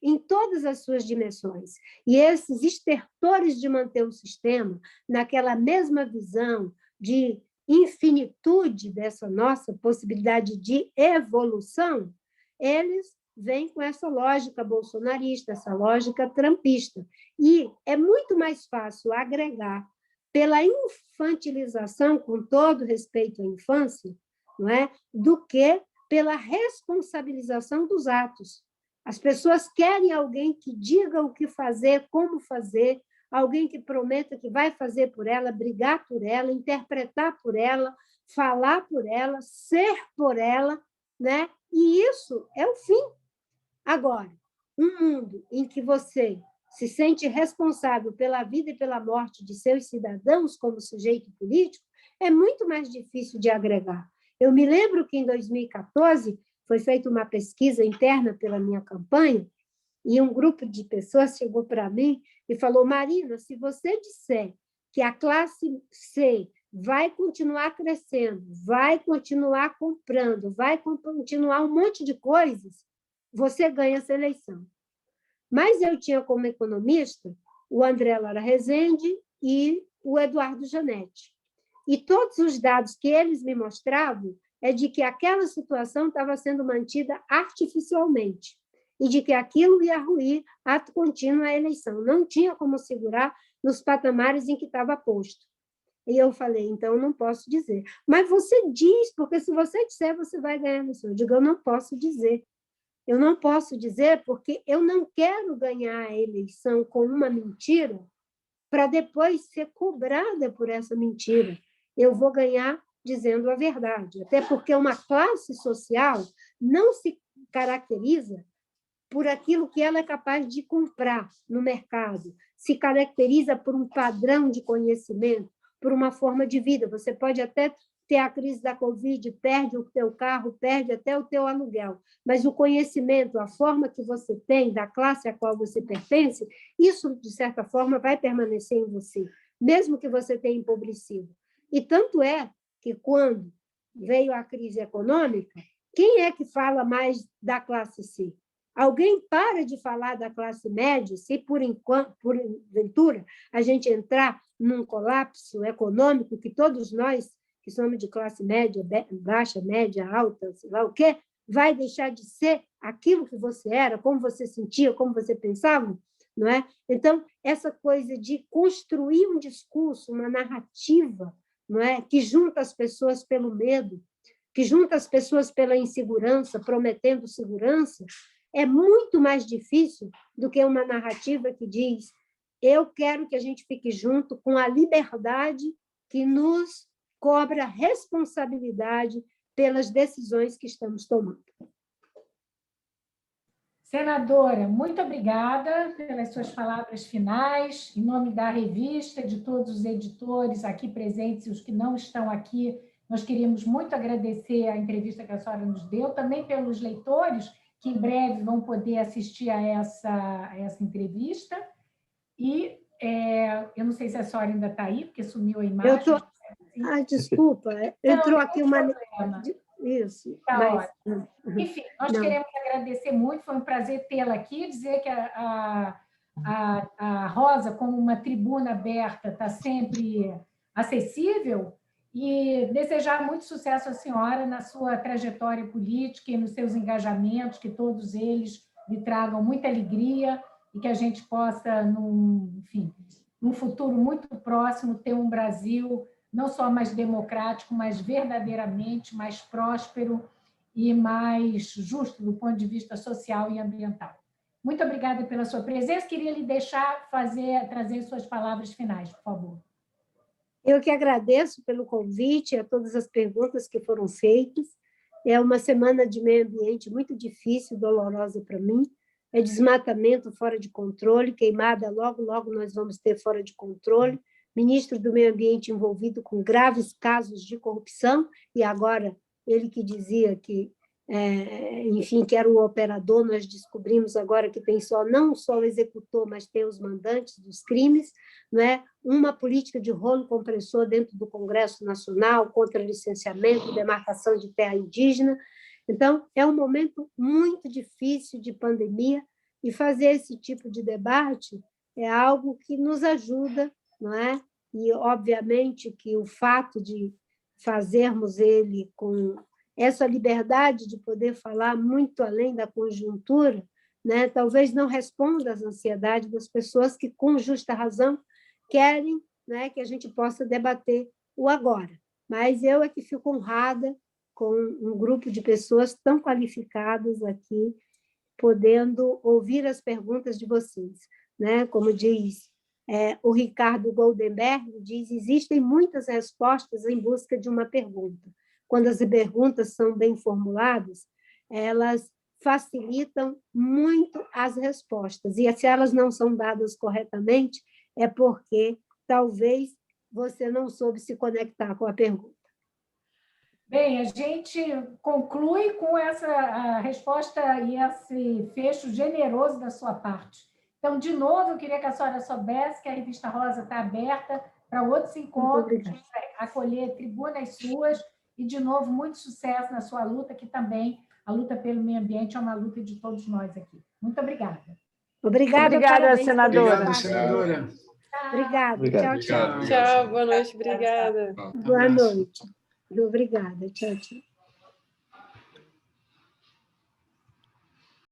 em todas as suas dimensões. E esses estertores de manter o sistema naquela mesma visão de infinitude dessa nossa possibilidade de evolução, eles vêm com essa lógica bolsonarista, essa lógica trumpista. E é muito mais fácil agregar pela infantilização, com todo respeito à infância, não é? Do que pela responsabilização dos atos. As pessoas querem alguém que diga o que fazer, como fazer, alguém que prometa que vai fazer por ela, brigar por ela, interpretar por ela, falar por ela, ser por ela, né? E isso é o fim. Agora, um mundo em que você se sente responsável pela vida e pela morte de seus cidadãos como sujeito político, é muito mais difícil de agregar. Eu me lembro que, em 2014, foi feita uma pesquisa interna pela minha campanha, e um grupo de pessoas chegou para mim e falou: Marina, se você disser que a classe C vai continuar crescendo, vai continuar comprando, vai continuar um monte de coisas, você ganha essa eleição. Mas eu tinha como economista o André Lara Rezende e o Eduardo Janetti. E todos os dados que eles me mostravam é de que aquela situação estava sendo mantida artificialmente e de que aquilo ia ruir ato contínuo à eleição. Não tinha como segurar nos patamares em que estava posto. E eu falei, então, eu não posso dizer. Mas você diz, porque se você disser, você vai ganhar a eleição. Eu digo, eu não posso dizer. Eu não posso dizer porque eu não quero ganhar a eleição com uma mentira para depois ser cobrada por essa mentira. Eu vou ganhar dizendo a verdade. Até porque uma classe social não se caracteriza por aquilo que ela é capaz de comprar no mercado, se caracteriza por um padrão de conhecimento, por uma forma de vida. Você pode até ter a crise da Covid, perde o teu carro, perde até o teu aluguel, mas o conhecimento, a forma que você tem da classe a qual você pertence, isso, de certa forma, vai permanecer em você, mesmo que você tenha empobrecido. E tanto é que, quando veio a crise econômica, quem é que fala mais da classe C? Alguém para de falar da classe média, se porventura a gente entrar num colapso econômico que todos nós, que somos de classe média, baixa, média, alta, sei lá o quê, vai deixar de ser aquilo que você era, como você sentia, como você pensava, não é? Então, essa coisa de construir um discurso, uma narrativa, não é? Que junta as pessoas pelo medo, que junta as pessoas pela insegurança, prometendo segurança, é muito mais difícil do que uma narrativa que diz: eu quero que a gente fique junto com a liberdade que nos cobra responsabilidade pelas decisões que estamos tomando. Senadora, muito obrigada pelas suas palavras finais. Em nome da revista, de todos os editores aqui presentes e os que não estão aqui, nós queríamos muito agradecer a entrevista que a senhora nos deu, também pelos leitores, que em breve vão poder assistir a essa entrevista. E eu não sei se a senhora ainda está aí, porque sumiu a imagem. Desculpa, entrou aqui uma... Isso. Tá ótimo. Enfim, nós queremos agradecer muito, foi um prazer tê-la aqui, dizer que a Rosa, como uma tribuna aberta, está sempre acessível, e desejar muito sucesso à senhora na sua trajetória política e nos seus engajamentos, que todos eles lhe tragam muita alegria e que a gente possa, num futuro muito próximo, ter um Brasil não só mais democrático, mas verdadeiramente mais próspero e mais justo do ponto de vista social e ambiental. Muito obrigada pela sua presença. Queria lhe deixar trazer suas palavras finais, por favor. Eu que agradeço pelo convite, a todas as perguntas que foram feitas. É uma semana de meio ambiente muito difícil, dolorosa para mim. É desmatamento fora de controle, queimada, logo nós vamos ter fora de controle. Ministro do Meio Ambiente envolvido com graves casos de corrupção, e agora ele que dizia que, enfim, que era o operador, nós descobrimos agora que tem não só o executor, mas tem os mandantes dos crimes, não é? Uma política de rolo compressor dentro do Congresso Nacional contra licenciamento, demarcação de terra indígena. Então, é um momento muito difícil de pandemia, e fazer esse tipo de debate é algo que nos ajuda, não é? E, obviamente, que o fato de fazermos ele com essa liberdade de poder falar muito além da conjuntura, né, talvez não responda às ansiedades das pessoas que, com justa razão, querem, né, que a gente possa debater o agora. Mas eu é que fico honrada com um grupo de pessoas tão qualificadas aqui, podendo ouvir as perguntas de vocês, né? Como diz o Ricardo Goldenberg, diz: existem muitas respostas em busca de uma pergunta. Quando as perguntas são bem formuladas, elas facilitam muito as respostas. E se elas não são dadas corretamente, é porque talvez você não soube se conectar com a pergunta. Bem, a gente conclui com essa resposta e esse fecho generoso da sua parte. Então, de novo, eu queria que a senhora soubesse que a Revista Rosa está aberta para outros encontros, acolher tribunas suas e, de novo, muito sucesso na sua luta, que também a luta pelo meio ambiente é uma luta de todos nós aqui. Muito obrigada. Obrigada, senadora. Obrigado, senadora. Obrigada. Obrigado. Tchau, tchau. Tchau, boa noite, obrigada. Boa noite. Obrigada. Tchau, tchau.